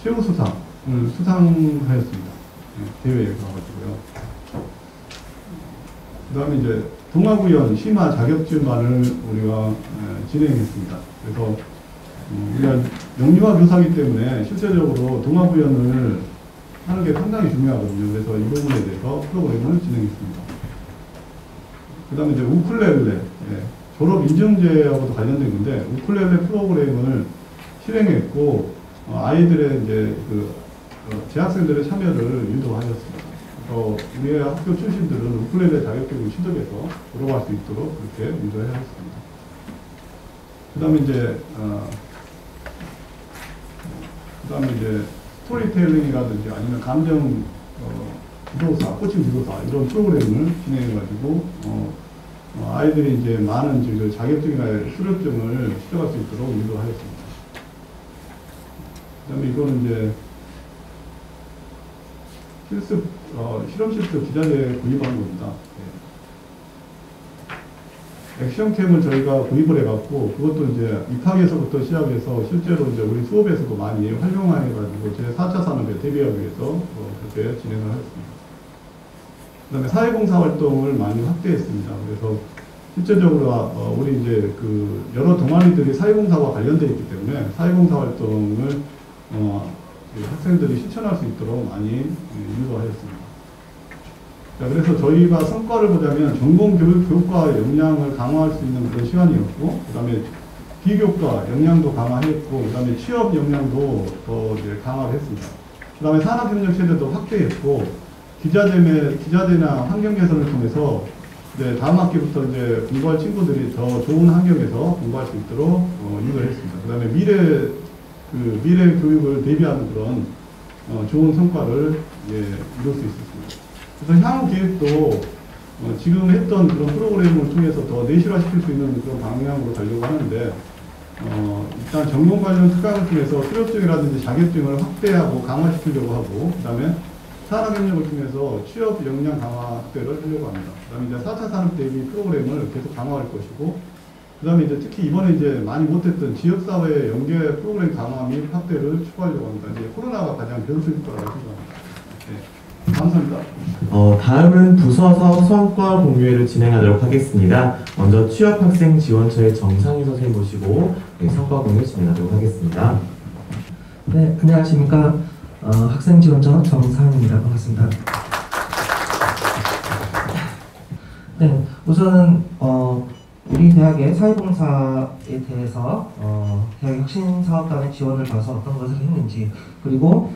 최우수상을 수상하였습니다. 대회에 가가지고요. 그 다음에 이제 동아구연 심화 자격증반을 우리가 진행했습니다. 그래서 우리가 영유아 교사이기 때문에 실제적으로 동아구연을 하는 게 상당히 중요하거든요. 그래서 이 부분에 대해서 프로그램을 진행했습니다. 그 다음에 이제 우쿨렐레, 졸업 인증제하고도 관련된 건데, 우쿨렐레 프로그램을 실행했고, 아이들의 이제 재학생들의 참여를 유도하였습니다. 우리 학교 출신들은 우쿨렐레 자격증을 취득해서 졸업할 수 있도록 그렇게 유도하였습니다. 그 다음에 이제 스토리텔링이라든지 아니면 감정 지도사, 코칭 지도사 이런 프로그램을 진행해가지고 아이들이 이제 많은 자격증이나 수료증을 취득할 수 있도록 유도하였습니다. 그 다음에 이거는 이제 실험 실습 기자재 구입한 겁니다. 액션캠을 저희가 구입을 해갖고 그것도 이제 입학에서부터 시작해서 실제로 이제 우리 수업에서도 많이 활용해가지고 제4차 산업에 대비하기 위해서 그렇게 진행을 하였습니다. 그 다음에 사회봉사 활동을 많이 확대했습니다. 그래서 실제적으로 우리 이제 여러 동아리들이 사회봉사와 관련되어 있기 때문에 사회봉사 활동을 학생들이 실천할 수 있도록 많이 유도하였습니다. 자, 그래서 저희가 성과를 보자면 전공교과 역량을 강화할 수 있는 그런 시간이었고, 그 다음에 비교과 역량도 강화했고, 그 다음에 취업 역량도 더 이제 강화를 했습니다. 그 다음에 산학협력 체제도 확대했고, 기자재나 환경 개선을 통해서 이제 다음 학기부터 이제 공부할 친구들이 더 좋은 환경에서 공부할 수 있도록 유도를 했습니다. 그 다음에 미래 교육을 대비하는 그런 좋은 성과를 이룰 수 있었습니다. 그래서 향후 계획도 지금 했던 그런 프로그램을 통해서 더 내실화시킬 수 있는 그런 방향으로 가려고 하는데 일단 전공 관련 특강을 통해서 수료증이라든지 자격증을 확대하고 강화시키려고 하고 그 다음에 산학협력을 통해서 취업 역량 강화 확대를 하려고 합니다. 그 다음에 이제 4차 산업 대비 프로그램을 계속 강화할 것이고 그 다음에 이제 특히 이번에 이제 많이 못했던 지역사회 연계 프로그램 강화 및 확대를 추구하려고 합니다. 이제 코로나가 가장 변수일 거라고 생각합니다. 네. 감사합니다. 다음은 부서서 성과 공유회를 진행하도록 하겠습니다. 먼저 취업학생 지원처의 정상희 선생님 모시고 성과 공유 진행하도록 하겠습니다. 네, 안녕하십니까. 학생지원처 정상입니다. 반갑습니다. 네, 우선은 우리 대학의 사회봉사에 대해서 대학 혁신사업단의 지원을 받아서 어떤 것을 했는지 그리고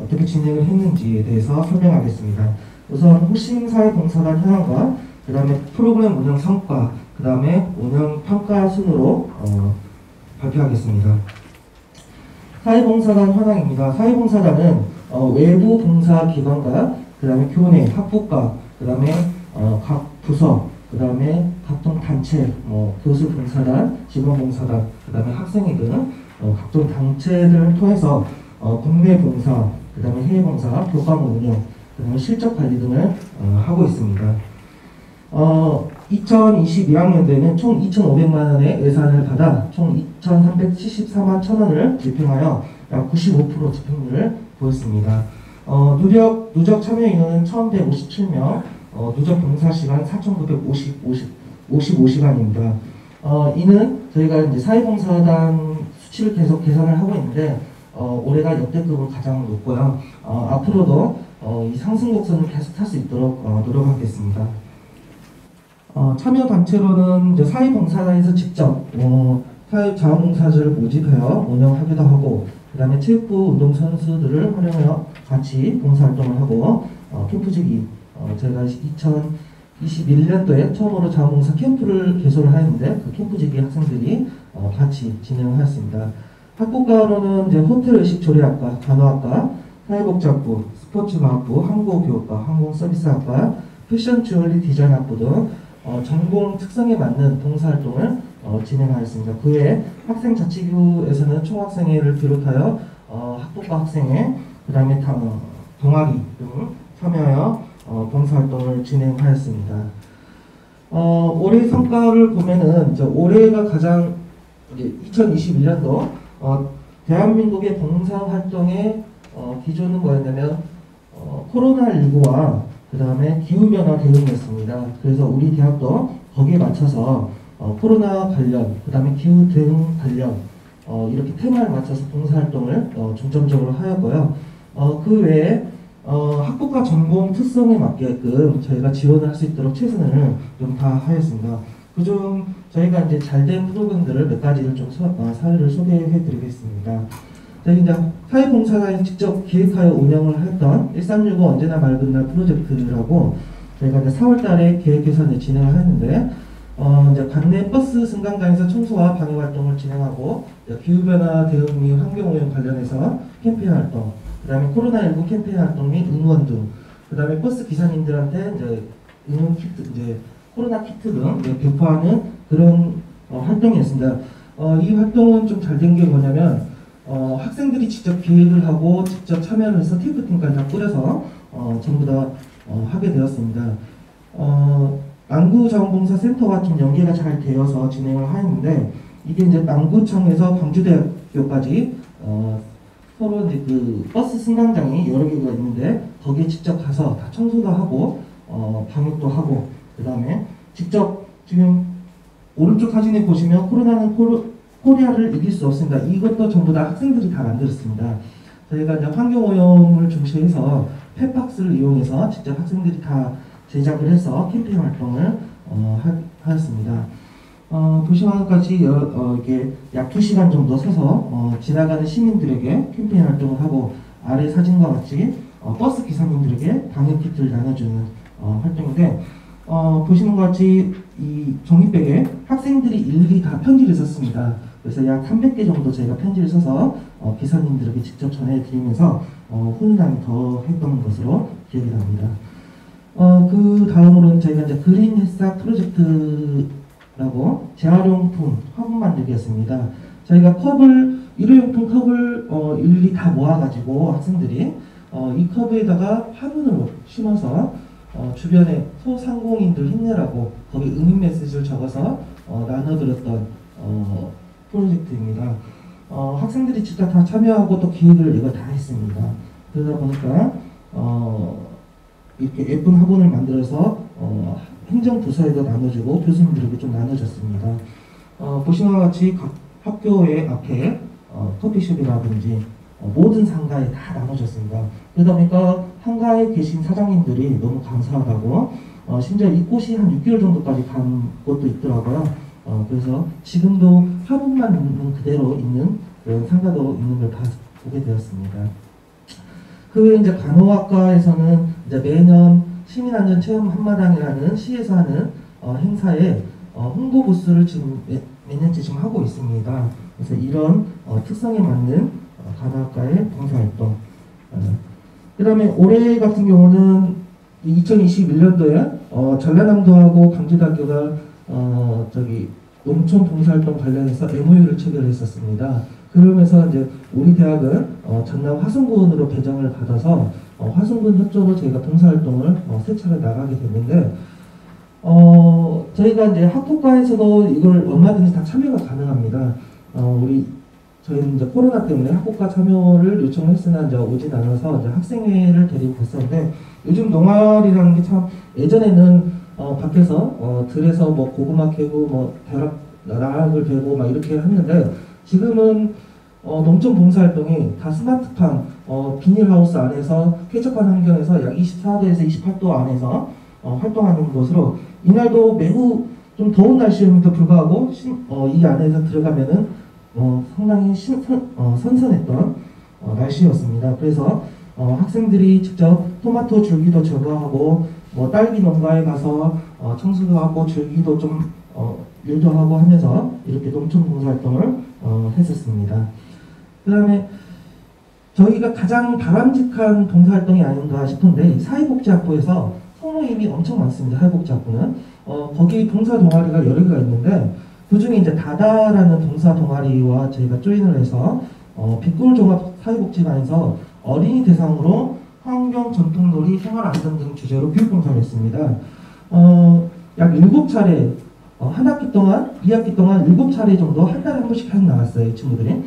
어떻게 진행을 했는지에 대해서 설명하겠습니다. 우선 혁신사회봉사단 현황과 그 다음에 프로그램 운영 성과 그 다음에 운영 평가 순으로 발표하겠습니다. 사회봉사단 현황입니다. 사회봉사단은 외부 봉사기관과 그 다음에 교내, 학부과, 그 다음에 각 부서, 그 다음에 각종 단체, 교수봉사단, 직원봉사단, 그 다음에 학생회 등 각종 단체들을 통해서 국내 봉사, 그 다음에 해외 봉사, 교과목 운영, 그 다음에 실적 관리 등을 하고 있습니다. 2022학년도에는 총 2,500만 원의 예산을 받아 총 2,374만 1,000원을 집행하여 약 95% 집행률을 보였습니다. 누적 참여 인원은 1,157명, 누적 봉사 시간 4,955시간입니다. 이는 저희가 이제 사회봉사단 수치를 계속 계산을 하고 있는데 올해가 역대급으로 가장 높고요. 앞으로도 이 상승 곡선을 계속 탈 수 있도록 노력하겠습니다. 참여 단체로는 이제 사회봉사단에서 직접 사회자원봉사자를 모집하여 운영하기도 하고, 그 다음에 체육부 운동선수들을 활용하여 같이 봉사활동을 하고 캠프지기 저희가 2021년도에 처음으로 자원봉사 캠프를 개설을 하였는데 그 캠프지기 학생들이 같이 진행하였습니다. 학부과로는 이제 호텔의식조리학과, 간호학과, 사회복지학부, 스포츠과학부, 항공교육과, 항공서비스학과, 패션 주얼리 디자인학부 등 전공 특성에 맞는 봉사활동을 진행하였습니다. 그 외에 학생자치교에서는 총학생회를 비롯하여 학부과 학생회, 그 다음에 동아리 등 참여하여 봉사활동을 진행하였습니다. 올해 성과를 보면은 올해가 가장 2021년도 대한민국의 봉사활동의 기조는 뭐였냐면 코로나19와 그 다음에 기후변화 대응이었습니다. 그래서 우리 대학도 거기에 맞춰서 코로나 관련, 그 다음에 기후 대응 관련 이렇게 테마에 맞춰서 봉사활동을 중점적으로 하였고요. 그 외에 학부과 전공 특성에 맞게끔 저희가 지원을 할 수 있도록 최선을 좀 다하였습니다. 그중 저희가 이제 잘된 프로그램들을 몇 가지를 좀 사례를 소개해드리겠습니다. 저희 이제 사회봉사단이 직접 기획하여 운영을 했던 1365 언제나 맑은 날 프로젝트라고 저희가 이제 4월달에 계획해서 진행을 했는데 이제 관내 버스 승강장에서 청소와 방해 활동을 진행하고 기후변화 대응 및 환경오염 관련해서 캠페인 활동, 그 다음에 코로나19 캠페인 활동 및 응원 등, 그 다음에 버스 기사님들한테 이제 응원 키트, 이제 코로나 키트 등 배포하는 그런 활동이었습니다. 이 활동은 좀 잘 된 게 뭐냐면 학생들이 직접 기획을 하고 직접 참여를 해서 테이프팀까지 다 꾸려서 전부 다 하게 되었습니다. 남구자원봉사센터와 좀 연계가 잘 되어서 진행을 하였는데 이게 이제 남구청에서 광주대학교까지 서로 이제 그 버스 승강장이 여러 개가 있는데 거기에 직접 가서 다 청소도 하고 방역도 하고 그 다음에 직접 지금 오른쪽 사진에 보시면 코로나는 코리아를 이길 수 없습니다. 이것도 전부 다 학생들이 다 만들었습니다. 저희가 이제 환경오염을 중시해서 펫박스를 이용해서 직접 학생들이 다 제작을 해서 캠페인 활동을 하였습니다. 보시면 같이 이렇게 약 2시간 정도 서서 지나가는 시민들에게 캠페인 활동을 하고 아래 사진과 같이 버스 기사님들에게 방역 키트를 나눠주는 활동인데 보시는 것 같이 이 종이백에 학생들이 일일이 다 편지를 썼습니다. 그래서 약 300개 정도 저희가 편지를 써서 기사님들에게 직접 전해드리면서 훈훈함이 더 했던 것으로 기억이 납니다. 그 다음으로는 저희가 이제 그린 햇삭 프로젝트라고 재활용품 화분 만들기였습니다. 저희가 일회용품 컵을 일일이 다 모아가지고 학생들이 이 컵에다가 화분을 심어서 주변에 소상공인들 힘내라고 거기 응원 메시지를 적어서 나눠드렸던 프로젝트입니다. 학생들이 직접 다 참여하고 또 기획을 이거 다 했습니다. 그러다 보니까 이렇게 예쁜 화분을 만들어서 행정부서에도 나눠주고 교수님들에게 좀 나눠줬습니다. 보시는 것 같이 각 학교의 앞에 커피숍이라든지 모든 상가에 다 나눠줬습니다. 그러다 보니까 상가에 계신 사장님들이 너무 감사하다고 심지어 이 꽃이 한 6개월 정도까지 간 곳도 있더라고요. 그래서 지금도 화분만 있는 그대로 있는 그런 상가도 있는 걸 보게 되었습니다. 그 외에 이제 간호학과에서는 이제 매년 시민안전 체험 한마당이라는 시에서 하는 행사에 홍보 부스를 지금 몇 년째 지금 하고 있습니다. 그래서 이런 특성에 맞는 간호학과의 봉사활동. 그 다음에 올해 같은 경우는 2021년도에 전라남도하고 강주대학교가 농촌 봉사활동 관련해서 MOU를 체결했었습니다. 그러면서 이제 우리 대학은 전남 화성군으로 배정을 받아서 화성군 협조로 저희가 봉사활동을 세 차례 나가게 됐는데 저희가 이제 학부과에서도 이걸 얼마든지 다 참여가 가능합니다. 저희는 이제 코로나 때문에 학부과 참여를 요청했으나 이제 오진 않아서 이제 학생회를 데리고 갔었는데 요즘 농활이라는 게 참 예전에는 밖에서 들에서 뭐 고구마 캐고 뭐 나락을 베고 막 이렇게 했는데 지금은 농촌 봉사활동이 다 스마트팜 비닐하우스 안에서 쾌적한 환경에서 약 24도에서 28도 안에서 활동하는 것으로 이날도 매우 좀 더운 날씨임에도 불구하고 이 안에서 들어가면은 상당히 선선했던 날씨였습니다. 그래서 학생들이 직접 토마토 줄기도 제거하고 뭐 딸기 농가에 가서 청소도 하고 줄기도 좀 일도 하고 하면서 이렇게 농촌 봉사활동을 했었습니다. 그 다음에 저희가 가장 바람직한 봉사활동이 아닌가 싶은데 사회복지학부에서 소모임이 엄청 많습니다. 사회복지학부는 거기 봉사 동아리가 여러 개가 있는데 그 중에 이제 다다라는 봉사 동아리와 저희가 조인을 해서 빛골종합사회복지관에서 어린이 대상으로 환경, 전통놀이, 생활안전 등 주제로 교육봉사를 했습니다. 약 7차례, 한 학기 동안, 2학기 동안 7차례 정도 한 달에 한 번씩 한 나갔어요, 이 친구들이.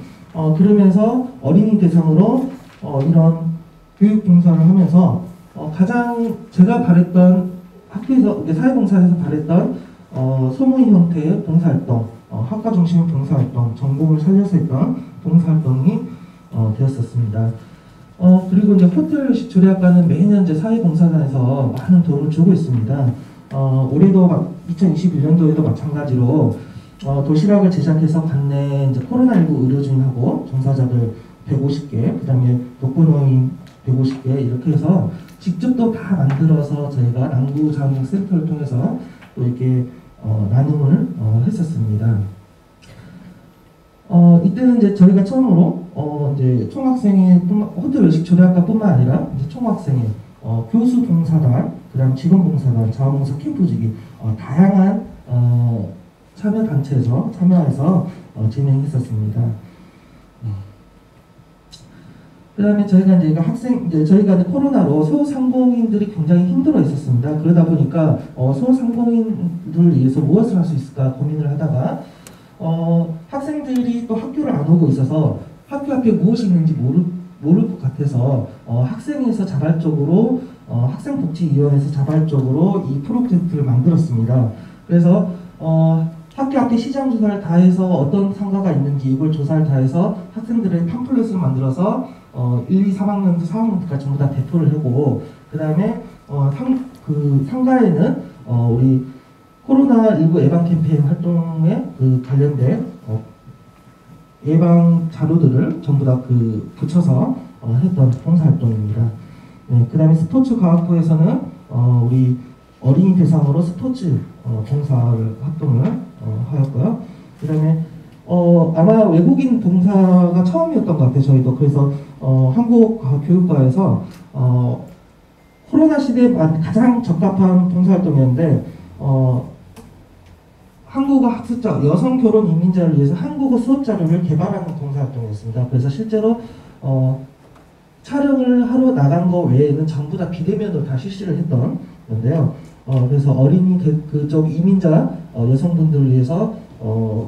그러면서 어린이 대상으로 이런 교육봉사를 하면서 가장 제가 바랬던 학교에서, 사회봉사에서 바랬던 소모임 형태의 봉사활동, 학과 중심 봉사활동, 전공을 살려서 했던 봉사활동이 되었었습니다. 그리고 이제 호텔 식조리학과는 매년 이제 사회봉사단에서 많은 도움을 주고 있습니다. 올해도 2021년도에도 마찬가지로 도시락을 제작해서 관내 이제 코로나19 의료진하고 종사자들 150개, 그 다음에 독거노인 150개 이렇게 해서 직접 또 다 만들어서 저희가 남구자원센터를 통해서 또 이렇게 나눔을 했었습니다. 이때는 이제 저희가 처음으로 이제 총학생회 호텔 외식 조리학과뿐만 아니라 이제 총학생회, 교수 봉사단, 그다음 직원 봉사단, 자원봉사 캠프지기 다양한 참여 단체에서 참여해서 진행했었습니다. 그다음에 저희가 이제 저희가 이제 코로나로 소상공인들이 굉장히 힘들어 있었습니다. 그러다 보니까 소상공인들을 위해서 무엇을 할 수 있을까 고민을 하다가 학생들이 또 학교를 안 오고 있어서 학교 앞에 무엇이 있는지 모를 것 같아서 학생에서 자발적으로 학생복지위원회에서 자발적으로 이 프로젝트를 만들었습니다. 그래서 학교 앞에 시장 조사를 다 해서 어떤 상가가 있는지 이걸 조사를 다 해서 학생들의 팜플렛을 만들어서 1, 2, 3학년부터 4학년까지 전부 다 배포를 하고 그 다음에 상가에는 우리 코로나19 예방 캠페인 활동에 관련된 예방 자료들을 전부 다 붙여서 했던 봉사활동입니다. 네, 그 다음에 스포츠과학부에서는 우리 어린이 대상으로 스포츠 봉사를 활동을 하였고요. 그 다음에 아마 외국인 봉사가 처음이었던 것 같아요. 저희도. 그래서 한국교육과에서 코로나 시대에 가장 적합한 봉사활동이었는데 한국어 학습자, 여성 결혼 이민자를 위해서 한국어 수업 자료를 개발하는 봉사활동이었습니다. 그래서 실제로 촬영을 하러 나간 거 외에는 전부 다 비대면으로 다 실시를 했던 건데요. 그래서 어린이 그쪽 이민자 여성분들을 위해서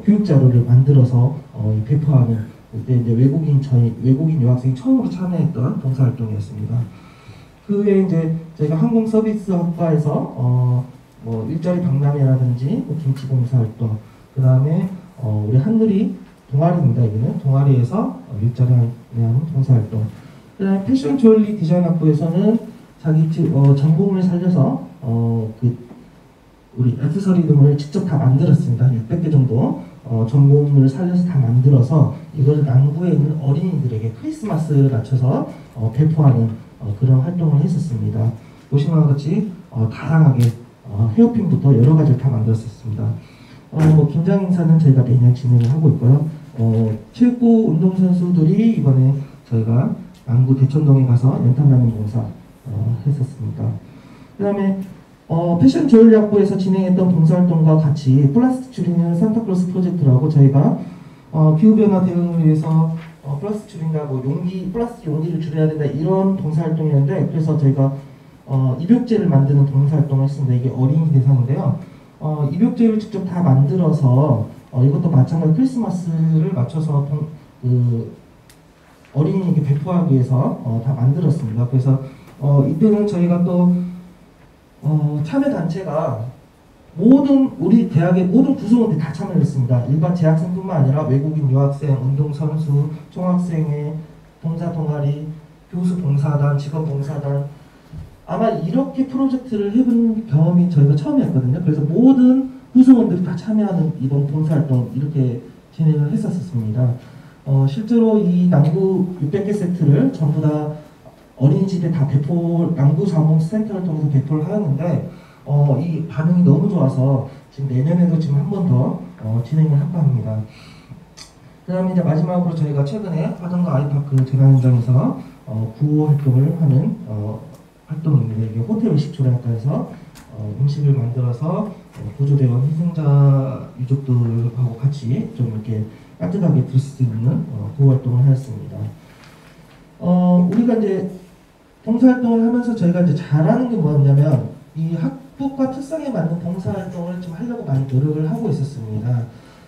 교육 자료를 만들어서 배포하는 그때 이제 외국인 유학생이 처음으로 참여했던 봉사활동이었습니다. 그 외에 이제 저희가 항공서비스학과에서 뭐 일자리 박람회라든지 김치 봉사활동, 그 다음에 우리 한누리 동아리입니다. 여기는 동아리에서 일자리 하는 봉사활동. 그 다음에 패션 주얼리 디자인 학부에서는 자기 전공을 살려서 우리 액세서리 등을 직접 다 만들었습니다. 600개 정도 전공을 살려서 다 만들어서 이걸 남구에 있는 어린이들에게 크리스마스를 맞춰서 배포하는 그런 활동을 했었습니다. 보시는 것 같이 다양하게 헤어핀부터 여러 가지를 다 만들었었습니다. 김장 행사는 저희가 매년 진행을 하고 있고요. 체육부 운동선수들이 이번에 저희가 남구 대천동에 가서 연탄나눔 봉사 했었습니다. 그 다음에 패션 조율학부에서 진행했던 봉사활동과 같이 플라스틱 줄이는 산타클로스 프로젝트라고 저희가 기후변화 대응을 위해서 플라스틱 줄인다, 플라스틱 용기를 줄여야 된다 이런 봉사활동이었는데 그래서 저희가 입욕제를 만드는 봉사활동을 했습니다. 이게 어린이 대상인데요. 입욕제를 직접 다 만들어서 이것도 마찬가지로 크리스마스를 맞춰서 어린이에게 배포하기 위해서 다 만들었습니다. 그래서 이때는 저희가 또 참여 단체가 우리 대학의 모든 구성원들이 다 참여를 했습니다. 일반 재학생뿐만 아니라 외국인 유학생, 운동선수, 총학생회, 봉사 동아리, 교수 봉사단, 직원 봉사단 아마 이렇게 프로젝트를 해본 경험이 저희가 처음이었거든요. 그래서 모든 구성원들이 다 참여하는 이번 봉사활동 이렇게 진행을 했었습니다. 실제로 이 남구 600개 세트를 전부 다 어린이집에 다 남부자원봉사센터를 통해서 배포를 하였는데 이 반응이 너무 좋아서 지금 내년에도 지금 한 번 더 진행을 할까 합니다. 그 다음에 이제 마지막으로 저희가 최근에 화동과 아이파크 재단 현장에서 구호 활동을 하는 활동입니다. 이게 호텔 의식조례학과 해서 음식을 만들어서 구조대원 희생자 유족들하고 같이 좀 이렇게 따뜻하게 드실 수 있는 구호 활동을 하였습니다. 우리가 이제 봉사활동을 하면서 저희가 이제 잘하는 게 뭐냐면 이 학부과 특성에 맞는 봉사활동을 좀 하려고 많이 노력을 하고 있었습니다.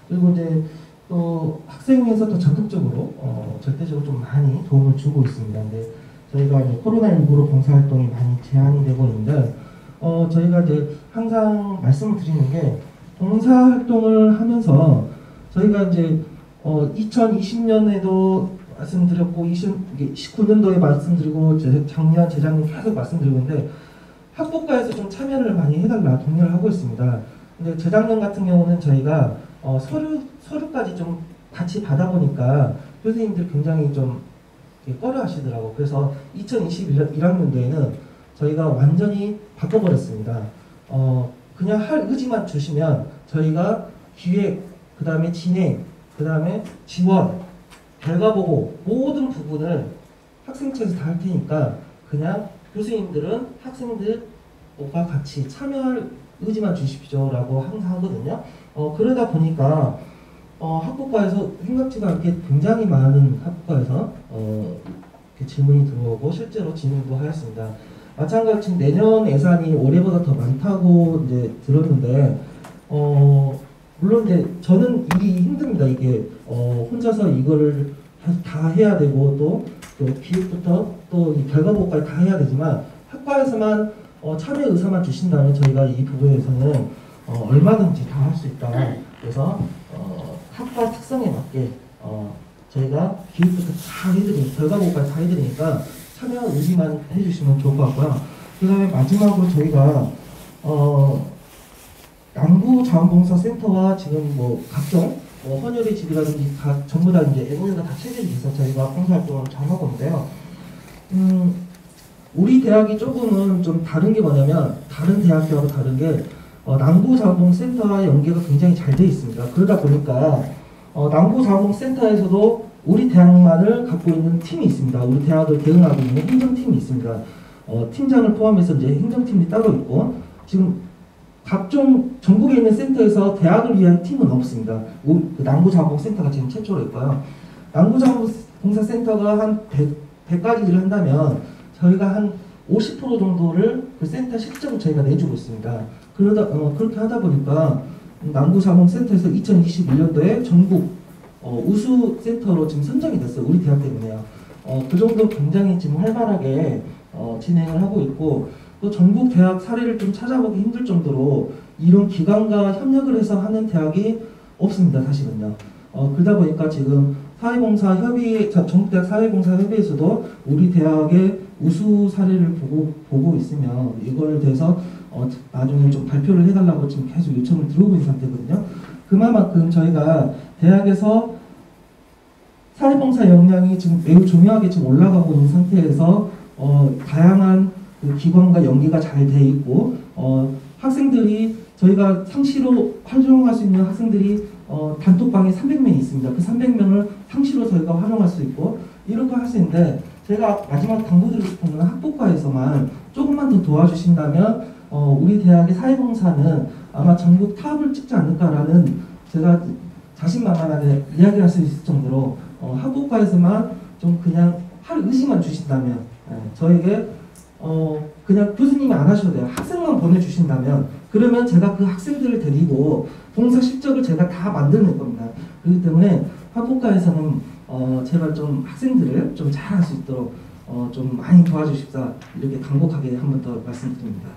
그리고 이제 또 학생회에서도 적극적으로 절대적으로 좀 많이 도움을 주고 있습니다. 근데 저희가 이제 코로나19로 봉사활동이 많이 제한이 되고 있는데 저희가 이제 항상 말씀을 드리는 게 봉사활동을 하면서 저희가 이제 2020년에도 말씀드렸고 19년도에 말씀드리고 작년, 재작년 계속 말씀드리고 있는데 학부과에서 좀 참여를 많이 해달라 독려를 하고 있습니다. 근데 재작년 같은 경우는 저희가 서류까지 좀 같이 받아보니까 교수님들 굉장히 좀 꺼려하시더라고요. 그래서 2021학년도에는 저희가 완전히 바꿔버렸습니다. 그냥 할 의지만 주시면 저희가 기획, 그 다음에 진행, 그 다음에 지원, 결과 보고 모든 부분을 학생체에서 다 할 테니까 그냥 교수님들은 학생들과 같이 참여할 의지만 주십시오 라고 항상 하거든요. 그러다 보니까 학부과에서 생각지도 않게 굉장히 많은 학부과에서 질문이 들어오고 실제로 진행도 하였습니다. 마찬가지로 지금 내년 예산이 올해보다 더 많다고 이제 들었는데 물론 이제 저는 일이 힘듭니다. 이게 혼자서 이거를 다 해야 되고 또 기획부터 또 이 결과 보고까지 다 해야 되지만 학과에서만 참여 의사만 주신다면 저희가 이 부분에서는 얼마든지 다 할 수 있다. 그래서 학과 특성에 맞게 저희가 기획부터 다 해드리고 결과 보고까지 다 해드리니까 참여 의지만 해주시면 좋을 것 같고요. 그 다음에 마지막으로 저희가 남부자원봉사센터와 지금 뭐 각종 헌혈의 집이라든지 전부 다 이제 애국회가 다 체제를 해서 저희가 봉사활동을 잘 하고 있는데요. 우리 대학이 조금은 좀 다른 게 뭐냐면 다른 대학교하고 다른 게 남부자원봉센터와 연계가 굉장히 잘 돼 있습니다. 그러다 보니까 남부자원봉센터에서도 우리 대학만을 갖고 있는 팀이 있습니다. 우리 대학을 대응하고 있는 행정팀이 있습니다. 팀장을 포함해서 이제 행정팀이 따로 있고 지금 각종 전국에 있는 센터에서 대학을 위한 팀은 없습니다. 남부자원봉센터가 지금 최초로 있고요. 남부자원봉사센터가 한 100가지 일을 한다면 저희가 한 50% 정도를 그 센터 실적으로 저희가 내주고 있습니다. 그렇게 하다 보니까 남부자원봉센터에서 2021년도에 전국 우수 센터로 지금 선정이 됐어요. 우리 대학 때문에요. 그 정도 굉장히 지금 활발하게 진행을 하고 있고 또 전국 대학 사례를 좀 찾아보기 힘들 정도로 이런 기관과 협력을 해서 하는 대학이 없습니다. 사실은요. 그러다 보니까 지금 사회봉사협의, 전국대학 사회봉사협의회에서도 우리 대학의 우수 사례를 보고 있으면 이걸 대해서 나중에 좀 발표를 해달라고 지금 계속 요청을 들어오고 있는 상태거든요. 그만큼 저희가 대학에서 사회봉사 역량이 지금 매우 중요하게 지금 올라가고 있는 상태에서 다양한 그 기관과 연계가 잘 돼 있고 학생들이 저희가 상시로 활용할 수 있는 학생들이 단톡방에 300명이 있습니다. 그 300명을 상시로 저희가 활용할 수 있고 이렇게 할 수 있는데 제가 마지막 당부드리고 싶은 건 학부과에서만 조금만 더 도와주신다면 우리 대학의 사회봉사는 아마 전국 탑을 찍지 않을까라는 제가 자신만만하게 이야기할 수 있을 정도로 학부과에서만 좀 그냥 할 의지만 주신다면 저에게 그냥 교수님이 안 하셔도 돼요. 학생만 보내주신다면 그러면 제가 그 학생들을 데리고 봉사 실적을 제가 다 만들어낼 겁니다. 그렇기 때문에 학부과에서는 제발 좀 학생들을 좀 잘할 수 있도록 좀 많이 도와주십사 이렇게 간곡하게 한 번 더 말씀드립니다.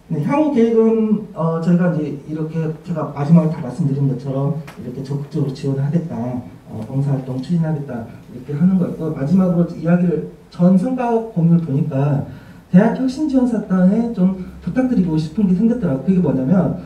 네, 향후 계획은 저희가 이제 이렇게 제가 마지막에 다 말씀드린 것처럼 이렇게 적극적으로 지원을 하겠다, 봉사활동 추진하겠다 이렇게 하는 거였고 마지막으로 이야기를 전 성과 공유를 보니까 대학 혁신지원사단에 좀 부탁드리고 싶은 게 생겼더라고요. 그게 뭐냐면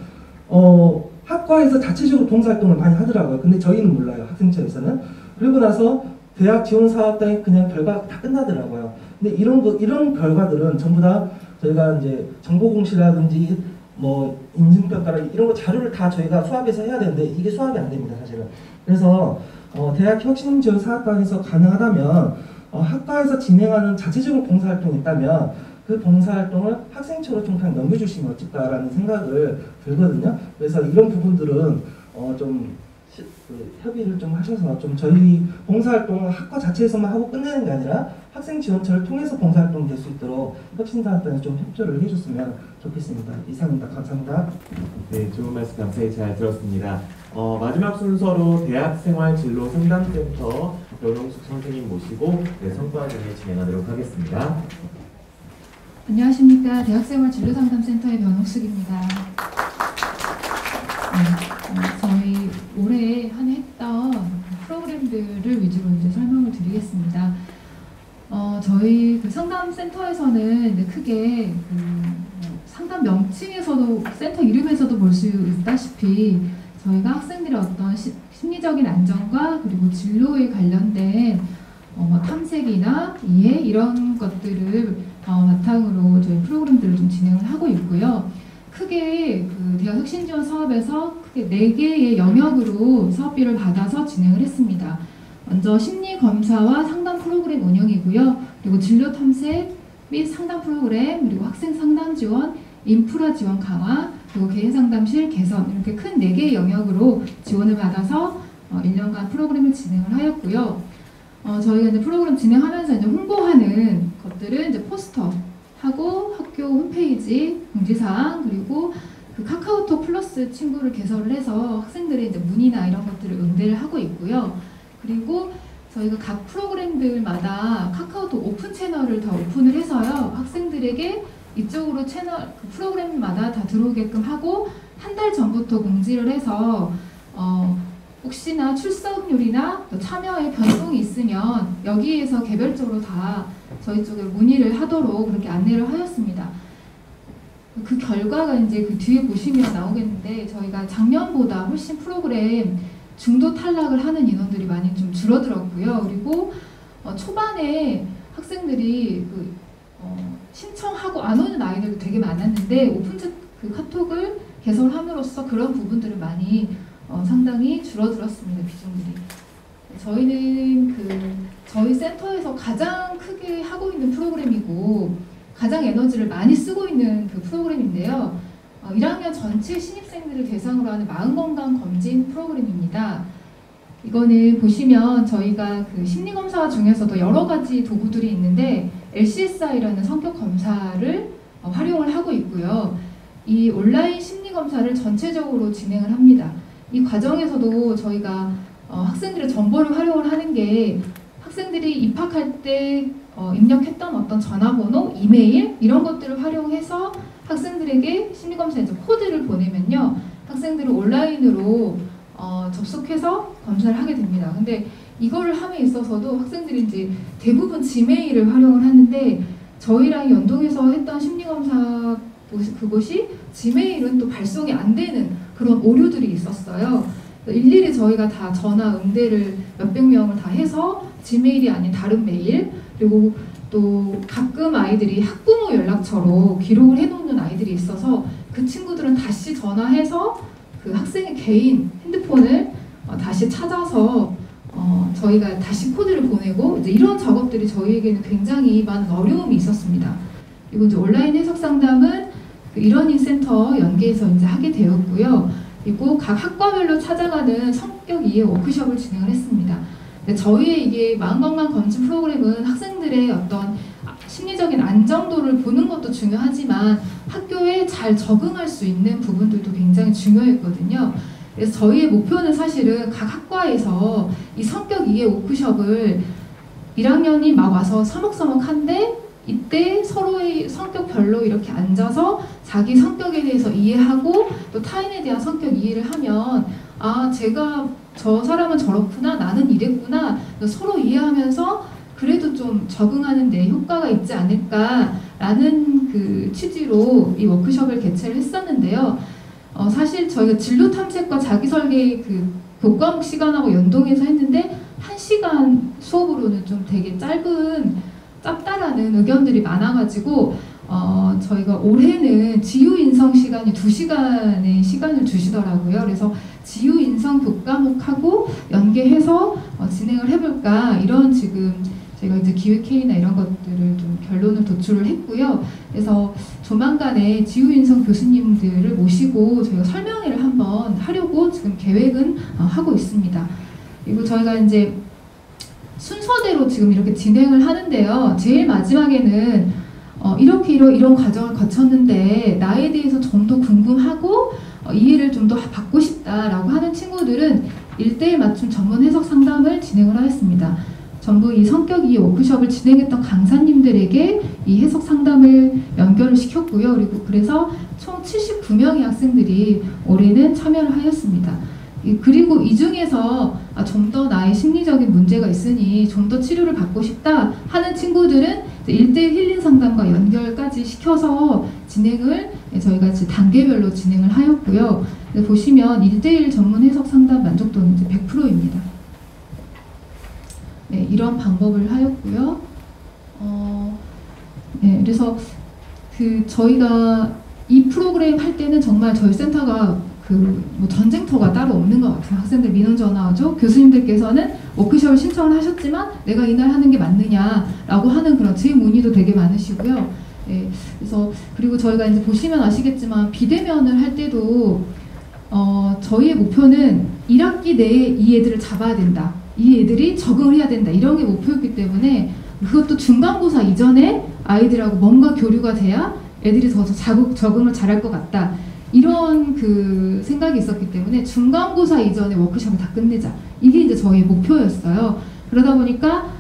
학과에서 자체적으로 봉사활동을 많이 하더라고요. 근데 저희는 몰라요. 학생처에서는. 그리고 나서 대학 지원 사업단이 그냥 결과가 다 끝나더라고요. 근데 이런 결과들은 전부 다 저희가 이제 정보공시라든지 뭐 인증평가를 이런 거 자료를 다 저희가 수합해서 해야 되는데 이게 수합이 안 됩니다, 사실은. 그래서 대학 혁신 지원 사업단에서 가능하다면 학과에서 진행하는 자체적으로 봉사활동이 있다면 그 봉사활동을 학생처로 좀 그냥 넘겨주시면 어떨까라는 생각을 들거든요. 그래서 이런 부분들은 좀 협의를 좀 하셔서 좀 저희 봉사활동을 학과 자체에서만 하고 끝내는 게 아니라 학생 지원처를 통해서 봉사활동이 될 수 있도록 혁신사업단에 좀 협조를 해줬으면 좋겠습니다. 이상입니다. 감사합니다. 네, 좋은 말씀 감사히 잘 들었습니다. 마지막 순서로 대학생활진로 상담센터 변홍숙 선생님 모시고 성과전을 진행하도록 하겠습니다. 안녕하십니까. 대학생활진로상담센터의 변홍숙입니다. 저희 올해 한 해 했던 프로그램들을 위주로 이제 설명을 드리겠습니다. 저희 그 상담센터에서는 이제 크게 상담 명칭에서도 센터 이름에서도 볼 수 있다시피 저희가 학생들의 어떤 심리적인 안정과 그리고 진로에 관련된 탐색이나 이해 이런 것들을 바탕으로 저희 프로그램들을 좀 진행을 하고 있고요. 크게 그 대학 혁신지원 사업에서 크게 4개의 영역으로 사업비를 받아서 진행을 했습니다. 먼저 심리검사와 상담 프로그램 운영이고요. 그리고 진로 탐색 및 상담 프로그램, 그리고 학생 상담 지원, 인프라 지원 강화, 그리고 개인 상담실 개선 이렇게 큰 4개의 영역으로 지원을 받아서 1년간 프로그램을 진행을 하였고요. 저희가 이제 프로그램 진행하면서 이제 홍보하는 것들은 이제 포스터 하고 학교 홈페이지, 공지사항, 그리고 그 카카오톡 플러스 친구를 개설을 해서 학생들의 이제 문의나 이런 것들을 응대를 하고 있고요. 그리고 저희가 각 프로그램들마다 카카오톡 오픈 채널을 더 오픈을 해서요. 학생들에게 이쪽으로 채널, 그 프로그램마다 다 들어오게끔 하고 한 달 전부터 공지를 해서 혹시나 출석률이나 또 참여의 변동이 있으면 여기에서 개별적으로 다 저희 쪽에 문의를 하도록 그렇게 안내를 하였습니다. 그 결과가 이제 그 뒤에 보시면 나오겠는데 저희가 작년보다 훨씬 프로그램 중도 탈락을 하는 인원들이 많이 좀 줄어들었고요. 그리고 초반에 학생들이 신청하고 안 오는 아이들도 되게 많았는데 오픈챗 그 카톡을 개설함으로써 그런 부분들을 많이 상당히 줄어들었습니다. 비중들이. 저희는 저희 센터에서 가장 크게 하고 있는 프로그램이고 가장 에너지를 많이 쓰고 있는 그 프로그램인데요. 1학년 전체 신입생들을 대상으로 하는 마음건강 검진 프로그램입니다. 이거는 보시면 저희가 그 심리검사 중에서도 여러 가지 도구들이 있는데 LCSI라는 성격 검사를 활용을 하고 있고요. 이 온라인 심리검사를 전체적으로 진행을 합니다. 이 과정에서도 저희가 학생들의 정보를 활용을 하는 게 학생들이 입학할 때 입력했던 어떤 전화번호, 이메일 이런 것들을 활용해서 학생들에게 심리검사 이제 코드를 보내면요. 학생들은 온라인으로 접속해서 검사를 하게 됩니다. 근데 이걸 함에 있어서도 학생들이 이제 대부분 지메일을 활용을 하는데 저희랑 연동해서 했던 심리검사 그곳이 지메일은 또 발송이 안 되는 그런 오류들이 있었어요. 일일이 저희가 다 전화 응대를 몇백 명을 다 해서 지메일이 아닌 다른 메일, 그리고 또 가끔 아이들이 학부모 연락처로 기록을 해놓는 아이들이 있어서 그 친구들은 다시 전화해서 그 학생의 개인 핸드폰을 다시 찾아서 저희가 다시 코드를 보내고 이제 이런 작업들이 저희에게는 굉장히 많은 어려움이 있었습니다. 그리고 이제 온라인 해석 상담은 그 일원인 센터 연계해서 이제 하게 되었고요. 그리고 각 학과별로 찾아가는 성격 이해 워크숍을 진행을 했습니다. 저희의 이게 마음건강 검진 프로그램은 학생들의 어떤 심리적인 안정도를 보는 것도 중요하지만 학교에 잘 적응할 수 있는 부분들도 굉장히 중요했거든요. 그래서 저희의 목표는 사실은 각 학과에서 이 성격 이해 워크숍을 1학년이 막 와서 서먹서먹한데 이때 서로의 성격별로 이렇게 앉아서 자기 성격에 대해서 이해하고 또 타인에 대한 성격 이해를 하면 아 제가 저 사람은 저렇구나 나는 이랬구나 서로 이해하면서 그래도 좀 적응하는 데 효과가 있지 않을까라는 그 취지로 이 워크숍을 개최를 했었는데요. 사실 저희가 진로 탐색과 자기 설계 그 교과목 시간하고 연동해서 했는데 1시간 수업으로는 좀 되게 짧다라는 의견들이 많아가지고 저희가 올해는 지유인성 시간이 2시간의 시간을 주시더라고요. 그래서 지유인성 교과목하고 연계해서 진행을 해볼까, 이런 지금 제가 이제 기획회의나 이런 것들을 좀 결론을 도출을 했고요. 그래서 조만간에 지유인성 교수님들을 모시고 저희가 설명회를 한번 하려고 지금 계획은 하고 있습니다. 그리고 저희가 이제 순서대로 지금 이렇게 진행을 하는데요. 제일 마지막에는 이런 과정을 거쳤는데 나에 대해서 좀 더 궁금하고 이해를 좀 더 받고 싶다라고 하는 친구들은 1:1 맞춤 전문 해석 상담을 진행을 하였습니다. 전부 이 성격 2 워크숍을 진행했던 강사님들에게 이 해석 상담을 연결을 시켰고요. 그리고 그래서 총 79명의 학생들이 올해는 참여를 하였습니다. 그리고 이 중에서 좀 더 나의 심리적인 문제가 있으니 좀 더 치료를 받고 싶다 하는 친구들은 1:1 힐링 상담과 연결까지 시켜서 진행을 저희가 단계별로 진행을 하였고요. 보시면 1:1 전문 해석 상담 만족도는 이제 100%입니다. 네, 이런 방법을 하였고요. 네, 그래서 저희가 이 프로그램 할 때는 정말 저희 센터가 뭐 전쟁터가 따로 없는 것 같아요. 학생들 민원 전화하죠. 교수님들께서는 워크숍을 신청을 하셨지만 내가 이날 하는 게 맞느냐라고 하는 그런 재문의도 되게 많으시고요. 네, 그래서 그리고 저희가 이제 보시면 아시겠지만 비대면을 할 때도 저희의 목표는 1학기 내에 이 애들을 잡아야 된다. 이 애들이 적응을 해야 된다. 이런 게 목표였기 때문에 그것도 중간고사 이전에 아이들하고 뭔가 교류가 돼야 애들이 더 적응을 잘할 것 같다. 이런 생각이 있었기 때문에 중간고사 이전에 워크숍을 다 끝내자. 이게 이제 저희의 목표였어요. 그러다 보니까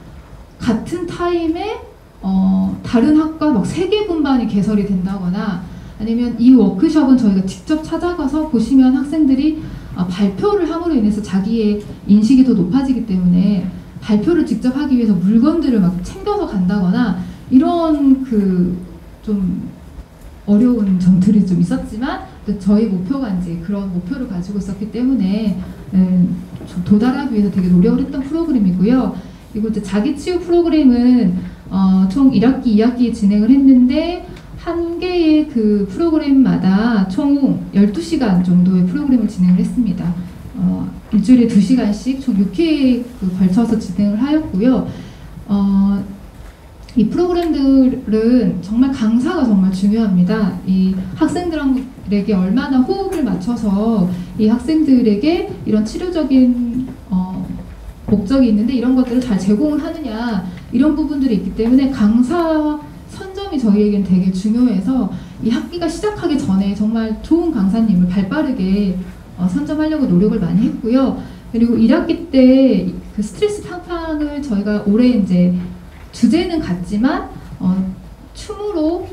같은 타임에 다른 학과 막 3개 분반이 개설이 된다거나 아니면 이 워크숍은 저희가 직접 찾아가서 보시면 학생들이 발표를 함으로 인해서 자기의 인식이 더 높아지기 때문에 발표를 직접 하기 위해서 물건들을 막 챙겨서 간다거나 이런 좀 어려운 점들이 좀 있었지만 저희 목표가 이제 그런 목표를 가지고 있었기 때문에 좀 도달하기 위해서 되게 노력을 했던 프로그램이고요. 그리고 이제 자기치유 프로그램은 총 1학기, 2학기 진행을 했는데 한 개의 프로그램마다 총 12시간 정도의 프로그램을 진행을 했습니다. 일주일에 2시간씩 총 6회에 걸쳐서 진행을 하였고요. 이 프로그램들은 정말 강사가 정말 중요합니다. 이 학생들에게 얼마나 호흡을 맞춰서 이 학생들에게 이런 치료적인 목적이 있는데 이런 것들을 잘 제공을 하느냐 이런 부분들이 있기 때문에 강사 선점이 저희에겐 되게 중요해서 이 학기가 시작하기 전에 정말 좋은 강사님을 발빠르게 선점하려고 노력을 많이 했고요. 그리고 1학기 때 스트레스 팡팡을 저희가 올해 이제 주제는 같지만 춤으로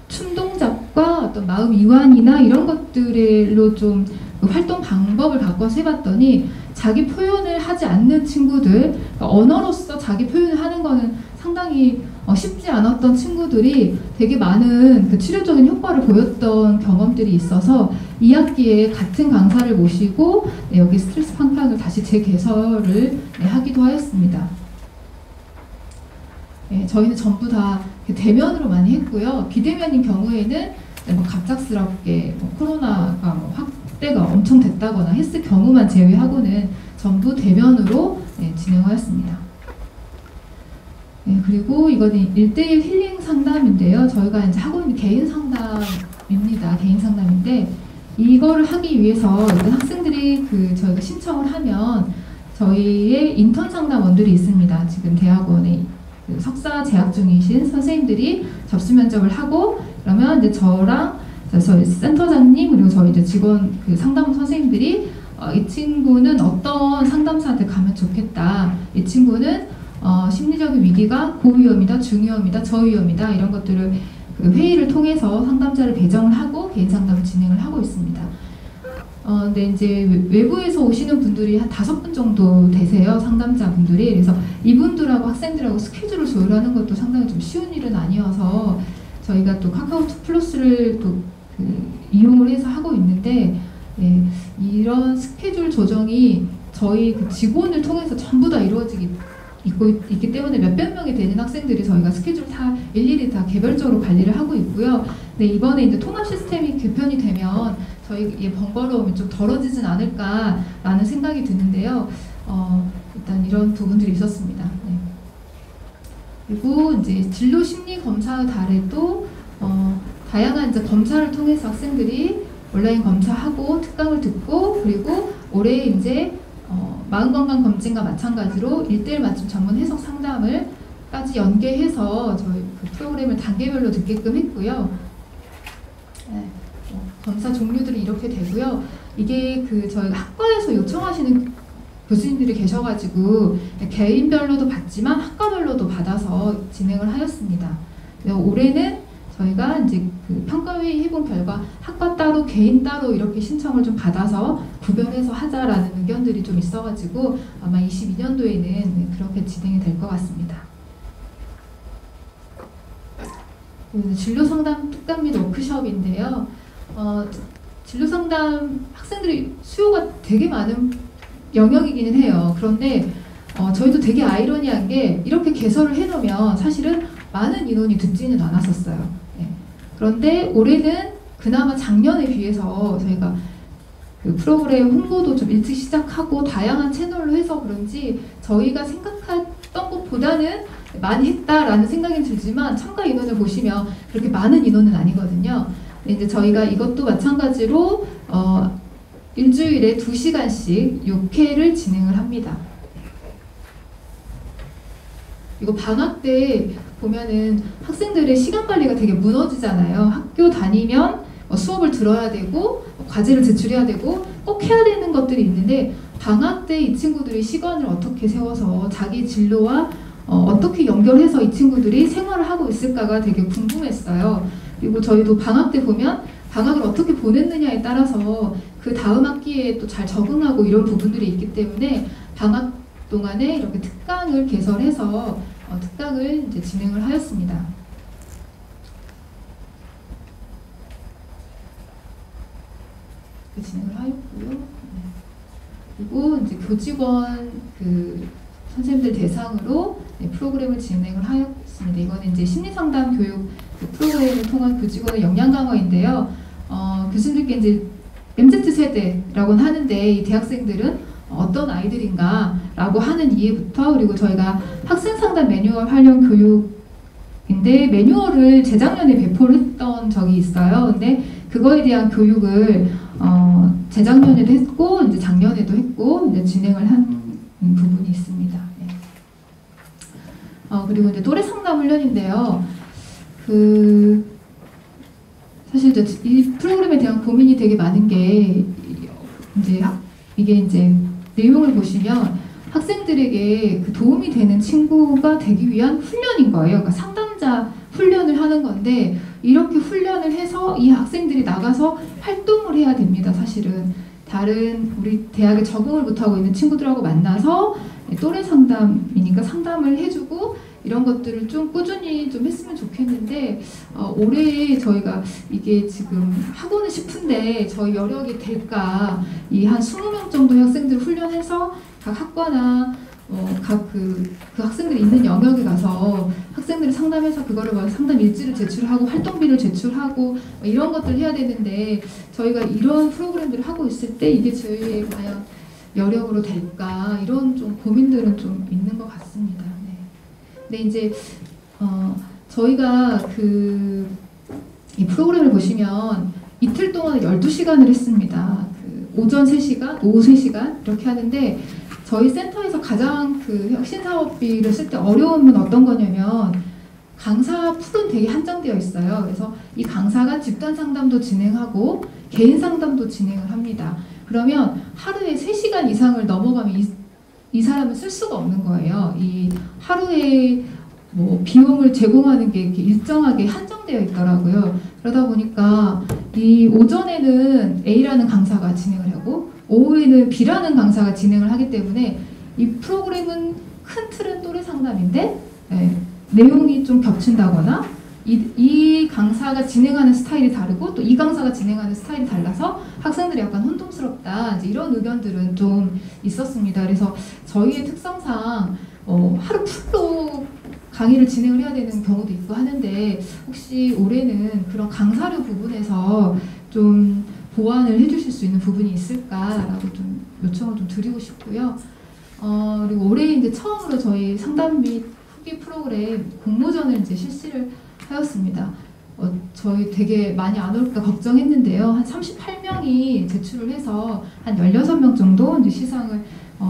춤 동작과 어떤 마음 이완이나 이런 것들로 좀 활동 방법을 바꿔서 해봤더니 자기 표현을 하지 않는 친구들, 언어로서 자기 표현을 하는 거는 상당히 쉽지 않았던 친구들이 되게 많은 치료적인 효과를 보였던 경험들이 있어서 2학기에 같은 강사를 모시고 여기 스트레스 팡팡을 다시 재개설을 하기도 하였습니다. 저희는 전부 다 대면으로 많이 했고요. 비대면인 경우에는 갑작스럽게 코로나가 확대가 엄청 됐다거나 했을 경우만 제외하고는 전부 대면으로 진행하였습니다. 그리고 이거는 1:1 힐링 상담인데요. 저희가 이제 하고 있는 개인 상담입니다. 개인 상담인데 이거를 하기 위해서 일단 학생들이 저희가 신청을 하면 저희의 인턴 상담원들이 있습니다. 지금 대학원에 석사 재학 중이신 선생님들이 접수 면접을 하고 그러면 이제 저랑 저희 센터장님 그리고 저희 이제 직원 상담 선생님들이 이 친구는 어떤 상담사한테 가면 좋겠다. 이 친구는 심리적인 위기가 고위험이다, 중위험이다, 저위험이다 이런 것들을 회의를 통해서 상담자를 배정을 하고 개인 상담을 진행을 하고 있습니다. 근데 이제 외부에서 오시는 분들이 한 5분 정도 되세요. 상담자 분들이. 그래서 이분들하고 학생들하고 스케줄을 조율하는 것도 상당히 좀 쉬운 일은 아니어서 저희가 또 카카오톡 플러스를 또 이용을 해서 하고 있는데 이런 스케줄 조정이 저희 그 직원을 통해서 전부 다 있기 때문에 몇백 명이 되는 학생들이 저희가 스케줄 다 일일이 다 개별적으로 관리를 하고 있고요. 네, 이번에 이제 통합 시스템이 개편이 되면 저희의 번거로움이 좀 덜어지진 않을까라는 생각이 드는데요. 일단 이런 부분들이 있었습니다. 네. 그리고 이제 진로 심리 검사 달에도 다양한 이제 검사를 통해서 학생들이 온라인 검사하고 특강을 듣고 그리고 올해 이제 마음건강 검진과 마찬가지로 1:1 맞춤 전문 해석 상담을까지 연계해서 저희 그 프로그램을 단계별로 듣게끔 했고요. 네, 검사 종류들이 이렇게 되고요. 이게 그 저희 학과에서 요청하시는 교수님들이 계셔가지고 개인별로도 받지만 학과별로도 받아서 진행을 하였습니다. 올해는 저희가 이제 그 평가회의 해본 결과 학과 따로 개인 따로 이렇게 신청을 좀 받아서 구별해서 하자라는 의견들이 좀 있어가지고 아마 22년도에는 그렇게 진행이 될 것 같습니다. 진로상담 특강 및 워크숍인데요. 진로상담 학생들이 수요가 되게 많은 영역이기는 해요. 그런데 저희도 되게 아이러니한 게 이렇게 개설을 해놓으면 사실은 많은 인원이 듣지는 않았었어요. 네. 그런데 올해는 그나마 작년에 비해서 저희가 그 프로그램 홍보도 좀 일찍 시작하고 다양한 채널로 해서 그런지 저희가 생각했던 것보다는 많이 했다라는 생각이 들지만 참가 인원을 보시면 그렇게 많은 인원은 아니거든요. 이제 저희가 이것도 마찬가지로 일주일에 2시간씩 6회를 진행을 합니다. 이거 방학 때 보면은 학생들의 시간 관리가 되게 무너지잖아요. 학교 다니면 수업을 들어야 되고 과제를 제출해야 되고 꼭 해야 되는 것들이 있는데 방학 때 이 친구들이 시간을 어떻게 세워서 자기 진로와 어떻게 연결해서 이 친구들이 생활을 하고 있을까가 되게 궁금했어요. 그리고 저희도 방학 때 보면 방학을 어떻게 보냈느냐에 따라서 그 다음 학기에 또 잘 적응하고 이런 부분들이 있기 때문에 방학 동안에 이렇게 특강을 개설해서 특강을 이제 진행을 하였습니다. 진행을 하였고요. 네. 그리고 이제 교직원 그 선생님들 대상으로 프로그램을 진행을 하였습니다. 이거는 이제 심리상담 교육 그 프로그램을 통한 교직원의 역량 강화인데요. 교수님들께 이제 MZ세대라고 하는데 이 대학생들은 어떤 아이들인가라고 하는 이해부터 그리고 저희가 학생상담 매뉴얼 활용 교육인데 매뉴얼을 재작년에 배포를 했던 적이 있어요. 근데 그거에 대한 교육을 재작년에도 했고 이제 작년에도 했고 이제 진행을 한 부분이 있습니다. 네. 그리고 이제 또래 상담 훈련인데요. 사실 이 프로그램에 대한 고민이 되게 많은 게 이게 이제 내용을 보시면 학생들에게 그 도움이 되는 친구가 되기 위한 훈련인 거예요. 그러니까 상담자 훈련을 하는 건데 이렇게 훈련을 해서 이 학생들이 나가서 활동을 해야 됩니다. 사실은 다른 우리 대학에 적응을 못하고 있는 친구들하고 만나서 또래 상담이니까 상담을 해주고 이런 것들을 좀 꾸준히 좀 했으면 좋겠는데 올해 저희가 이게 지금 하고는 싶은데 저희 여력이 될까 이 한 20명 정도의 학생들을 훈련해서 각 학과나 각 그 학생들이 있는 영역에 가서 학생들을 상담해서 그거를 상담 일지를 제출하고 활동비를 제출하고 이런 것들을 해야 되는데 저희가 이런 프로그램들을 하고 있을 때 이게 저희의 과연 여력으로 될까 이런 좀 고민들은 좀 있는 것 같습니다. 네. 근데 이제 저희가 이 프로그램을 보시면 이틀 동안 12시간을 했습니다. 오전 3시간, 오후 3시간 이렇게 하는데 저희 센터에서 가장 그 혁신사업비를 쓸 때 어려움은 어떤 거냐면 강사 풀은 되게 한정되어 있어요. 그래서 이 강사가 집단 상담도 진행하고 개인 상담도 진행을 합니다. 그러면 하루에 3시간 이상을 넘어가면 이 사람은 쓸 수가 없는 거예요. 이 하루에 뭐 비용을 제공하는 게 이렇게 일정하게 한정되어 있더라고요. 그러다 보니까 이 오전에는 A라는 강사가 진행을 하고 오후에는 B라는 강사가 진행을 하기 때문에 이 프로그램은 큰 틀은 또래 상담인데 내용이 좀 겹친다거나 이 강사가 진행하는 스타일이 다르고 또 이 강사가 진행하는 스타일이 달라서 학생들이 약간 혼동스럽다 같다. 이제 이런 의견들은 좀 있었습니다. 그래서 저희의 특성상 하루 풀로 강의를 진행을 해야 되는 경우도 있고 하는데 혹시 올해는 그런 강사료 부분에서 좀 보완을 해주실 수 있는 부분이 있을까라고 좀 요청을 좀 드리고 싶고요. 그리고 올해 이제 처음으로 저희 상담 및 후기 프로그램 공모전을 이제 실시를 하였습니다. 저희 되게 많이 안 올까 걱정했는데요. 한 38명이 제출을 해서 한 16명 정도 이제 시상을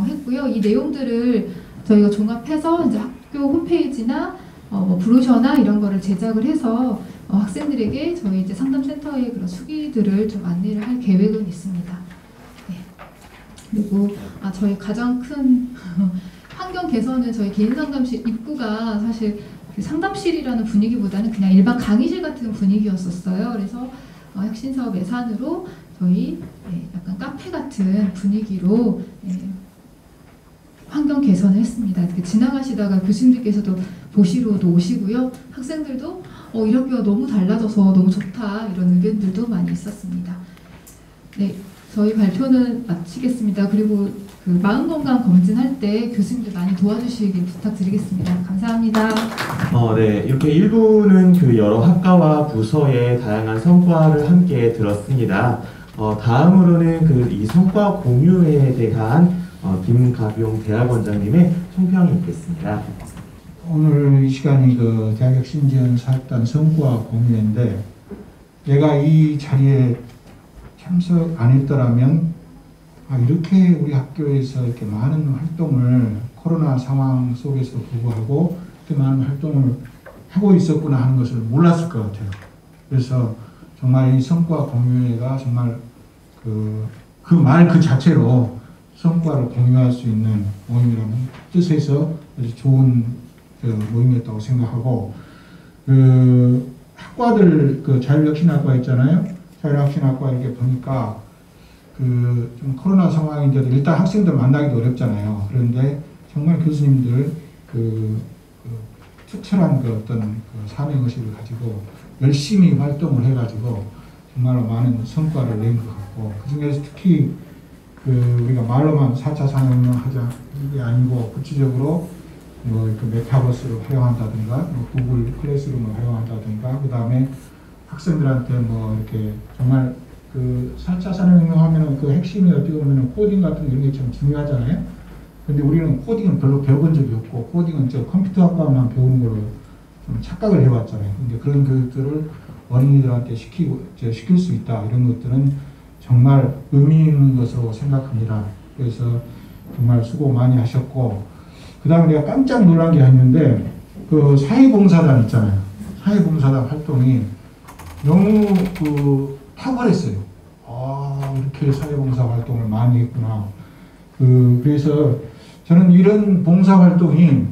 했고요. 이 내용들을 저희가 종합해서 이제 학교 홈페이지나 뭐 브로셔나 이런 거를 제작을 해서 학생들에게 저희 이제 상담센터의 그런 수기들을 좀 안내를 할 계획은 있습니다. 네. 그리고 저희 가장 큰 환경 개선은 저희 개인 상담실 입구가 사실 그 상담실이라는 분위기보다는 그냥 일반 강의실 같은 분위기였었어요. 그래서 혁신사업 예산으로 저희 약간 카페 같은 분위기로 환경 개선을 했습니다. 이렇게 지나가시다가 교수님들께서도 보시러도 오시고요. 학생들도 이 학교가 너무 달라져서 너무 좋다 이런 의견들도 많이 있었습니다. 네, 저희 발표는 마치겠습니다. 그리고 그 마음건강 검진할 때 교수님들 많이 도와주시길 부탁드리겠습니다. 감사합니다. 네, 이렇게 1부는 그 여러 학과와 부서의 다양한 성과를 함께 들었습니다. 다음으로는 그 이 성과 공유에 대한 김가병 대학원장님의 총평이 있겠습니다. 오늘 이 시간이 그 대학혁신지원 사업단 성과 공유인데 내가 이 자리에 참석 안 했더라면 이렇게 우리 학교에서 이렇게 많은 활동을 코로나 상황 속에서 불구하고 이렇게 많은 활동을 하고 있었구나 하는 것을 몰랐을 것 같아요. 그래서 정말 이 성과 공유회가 정말 그 말 그 자체로 성과를 공유할 수 있는 모임이라는 뜻에서 아주 좋은 모임이었다고 생각하고, 그 학과들 그 자율혁신학과 있잖아요. 자율혁신학과 이렇게 보니까 그 좀 코로나 상황인데도 일단 학생들 만나기도 어렵잖아요. 그런데 정말 교수님들 그 특별한 그 어떤 그 사명의식을 가지고 열심히 활동을 해가지고 정말로 많은 성과를 낸 것 같고, 그 중에서 특히 그 우리가 말로만 4차 산업혁명 하자 이게 아니고 구체적으로 뭐 그 메타버스를 활용한다든가 뭐 구글 클래스룸을 활용한다든가 그 다음에 학생들한테 뭐 이렇게 정말 그 4차 산업혁명 하면은 그 핵심이 어떻게 보면 코딩 같은 이런 게 참 중요하잖아요. 근데 우리는 코딩은 별로 배워본 적이 없고 코딩은 저 컴퓨터학과만 배우는 걸로 좀 착각을 해왔잖아요. 근데 그런 교육들을 어린이들한테 시킬 수 있다 이런 것들은 정말 의미 있는 것으로 생각합니다. 그래서 정말 수고 많이 하셨고, 그 다음에 내가 깜짝 놀란 게 있는데 그 사회봉사단 있잖아요. 사회봉사단 활동이 너무 그 탁월했어요. 이렇게 사회봉사 활동을 많이 했구나. 그래서 저는 이런 봉사활동이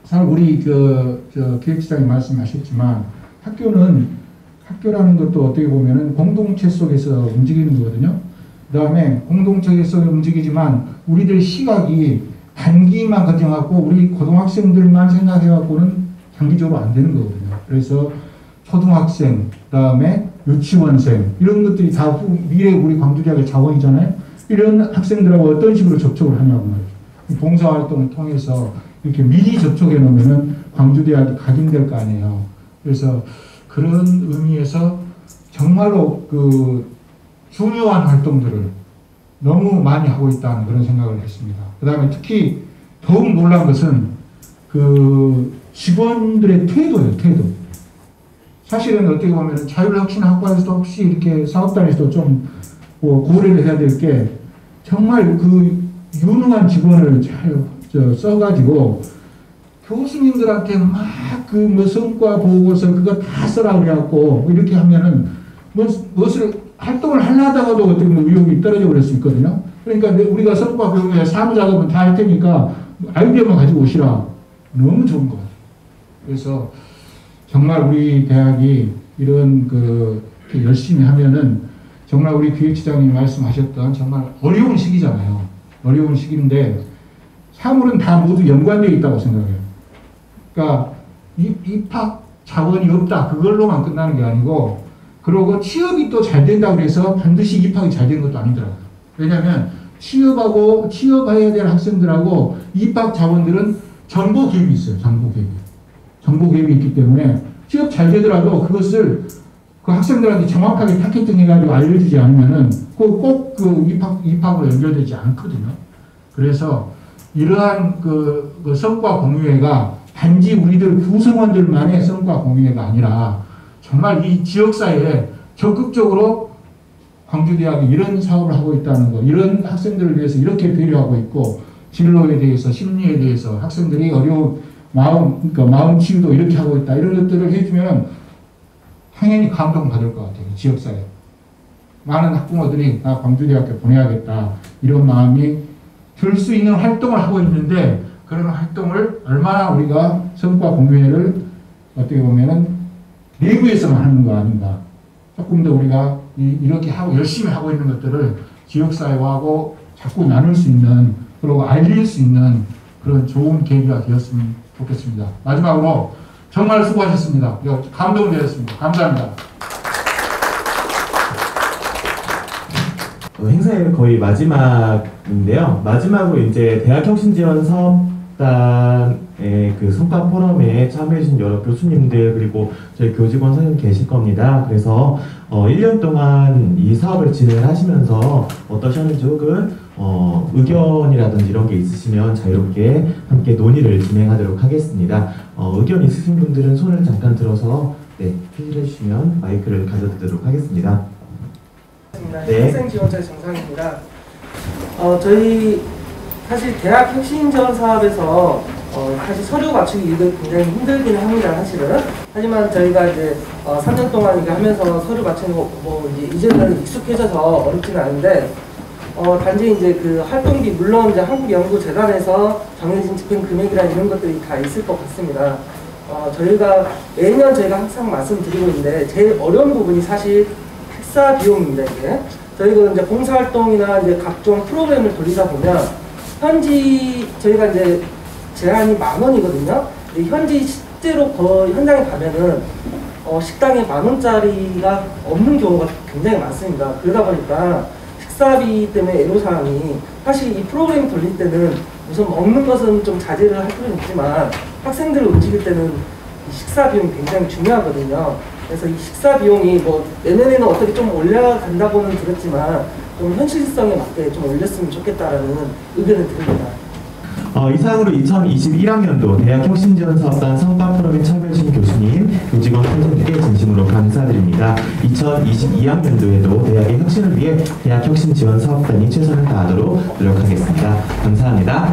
사실 우리 기획지장이 말씀하셨지만 학교라는 것도 어떻게 보면은 공동체 속에서 움직이는 거거든요. 그 다음에 공동체 속에 움직이지만 우리들 시각이 단기만 가정하고 우리 고등학생들만 생각해갖고는 장기적으로 안 되는 거거든요. 그래서 초등학생, 그 다음에 유치원생 이런 것들이 다 미래 우리 광주대학의 자원이잖아요. 이런 학생들하고 어떤 식으로 접촉을 하냐고 말이죠. 봉사활동을 통해서 이렇게 미리 접촉해 놓으면은 광주대학이 각인될 거 아니에요. 그래서 그런 의미에서 정말로 그 중요한 활동들을 너무 많이 하고 있다는 그런 생각을 했습니다. 그 다음에 특히 더욱 놀란 것은 그 직원들의 태도예요, 태도. 사실은 어떻게 보면 자율혁신학과에서도 혹시 이렇게 사업단에서도 좀 고려를 해야 될 게 정말 그 유능한 직원을 잘 써가지고 교수님들한테 막 그 뭐 성과 보고서 그거 다 써라 그래갖고 이렇게 하면은 무엇을 활동을 하려다가도 어떻게 보면 의욕이 떨어져 버릴 수 있거든요. 그러니까 우리가 성과 교육에 사무작업은 다 할 테니까 아이디어만 가지고 오시라. 너무 좋은 것 같아요. 그래서 정말 우리 대학이 이런 열심히 하면은 정말 우리 기획지장님이 말씀하셨던 정말 어려운 시기잖아요. 어려운 시기인데 사물은 다 모두 연관되어 있다고 생각해요. 그러니까 입학 자원이 없다 그걸로만 끝나는 게 아니고, 그리고 취업이 또 잘 된다고 해서 반드시 입학이 잘 된 것도 아니더라고요. 왜냐하면 취업해야 될 학생들하고 입학 자본들은 정보 갭이 있어요. 정보 갭이 있기 때문에 취업 잘 되더라도 그것을 그 학생들한테 정확하게 타겟팅 해가지고 알려주지 않으면은 꼭 입학으로 연결되지 않거든요. 그래서 이러한 그 성과 공유회가 단지 우리들 구성원들만의 성과 공유회가 아니라 정말 이 지역사회에 적극적으로 광주대학이 이런 사업을 하고 있다는 거, 이런 학생들을 위해서 이렇게 배려하고 있고 진로에 대해서, 심리에 대해서 학생들이 어려운 마음 치유도 이렇게 하고 있다. 이런 것들을 해주면 당연히 감동받을 것 같아요. 지역사회. 많은 학부모들이 나 광주대학교 보내야겠다. 이런 마음이 들 수 있는 활동을 하고 있는데 그런 활동을 얼마나 우리가 성과 공유회를 어떻게 보면은 내부에서만 하는 거 아닌가. 조금 더 우리가 이렇게 하고 열심히 하고 있는 것들을 지역사회하고 자꾸 나눌 수 있는 그리고 알릴 수 있는 그런 좋은 계기가 되었으면 좋겠습니다. 마지막으로 정말 수고하셨습니다. 감동되었습니다. 감사합니다. 행사의 거의 마지막인데요. 마지막으로 이제 대학혁신지원사업단의 그 성과 포럼에 참여해주신 여러 교수님들 그리고 저희 교직원 선생님 계실 겁니다. 그래서 1년 동안 이 사업을 진행하시면서 어떠셨는지 혹은 의견이라든지 이런 게 있으시면 자유롭게 함께 논의를 진행하도록 하겠습니다. 의견 있으신 분들은 손을 잠깐 들어서 표시를 해주시면 마이크를 가져드리도록 하겠습니다. 네. 학생지원처의 정상입니다. 저희 사실 대학 혁신지원 사업에서 사실 서류 맞추기 굉장히 힘들기는 합니다, 사실은. 하지만 저희가 이제 3년 동안 이거 하면서 서류 맞추는 거 이제는 익숙해져서 어렵지는 않은데 단지 이제 그 활동비 물론 이제 한국연구재단에서 정해진 집행 금액이나 이런 것들이 다 있을 것 같습니다. 저희가 매년 저희가 항상 말씀드리고 있는데 제일 어려운 부분이 사실 식사 비용입니다. 이게 저희가 이제 봉사활동이나 이제 각종 프로그램을 돌리다 보면 현지 저희가 이제 제한이 10,000원이거든요. 현지 실제로 현장에 가면은 식당에 10,000원짜리가 없는 경우가 굉장히 많습니다. 그러다 보니까 식사비 때문에 애로사항이 사실 이 프로그램 돌릴 때는 우선 먹는 것은 좀 자제를 할 필요는 있지만 학생들을 움직일 때는 이 식사 비용이 굉장히 중요하거든요. 그래서 이 식사 비용이 내년에는 어떻게 좀 올라간다고는 들었지만 좀 현실성에 맞게 좀 올렸으면 좋겠다라는 의견을 드립니다. 이상으로 2021학년도 대학혁신지원사업단 성과 프로그램 참여해주신 교수님, 교직원 선생님께 진심으로 감사드립니다. 2022학년도에도 대학의 혁신을 위해 대학혁신지원사업단이 최선을 다하도록 노력하겠습니다. 감사합니다.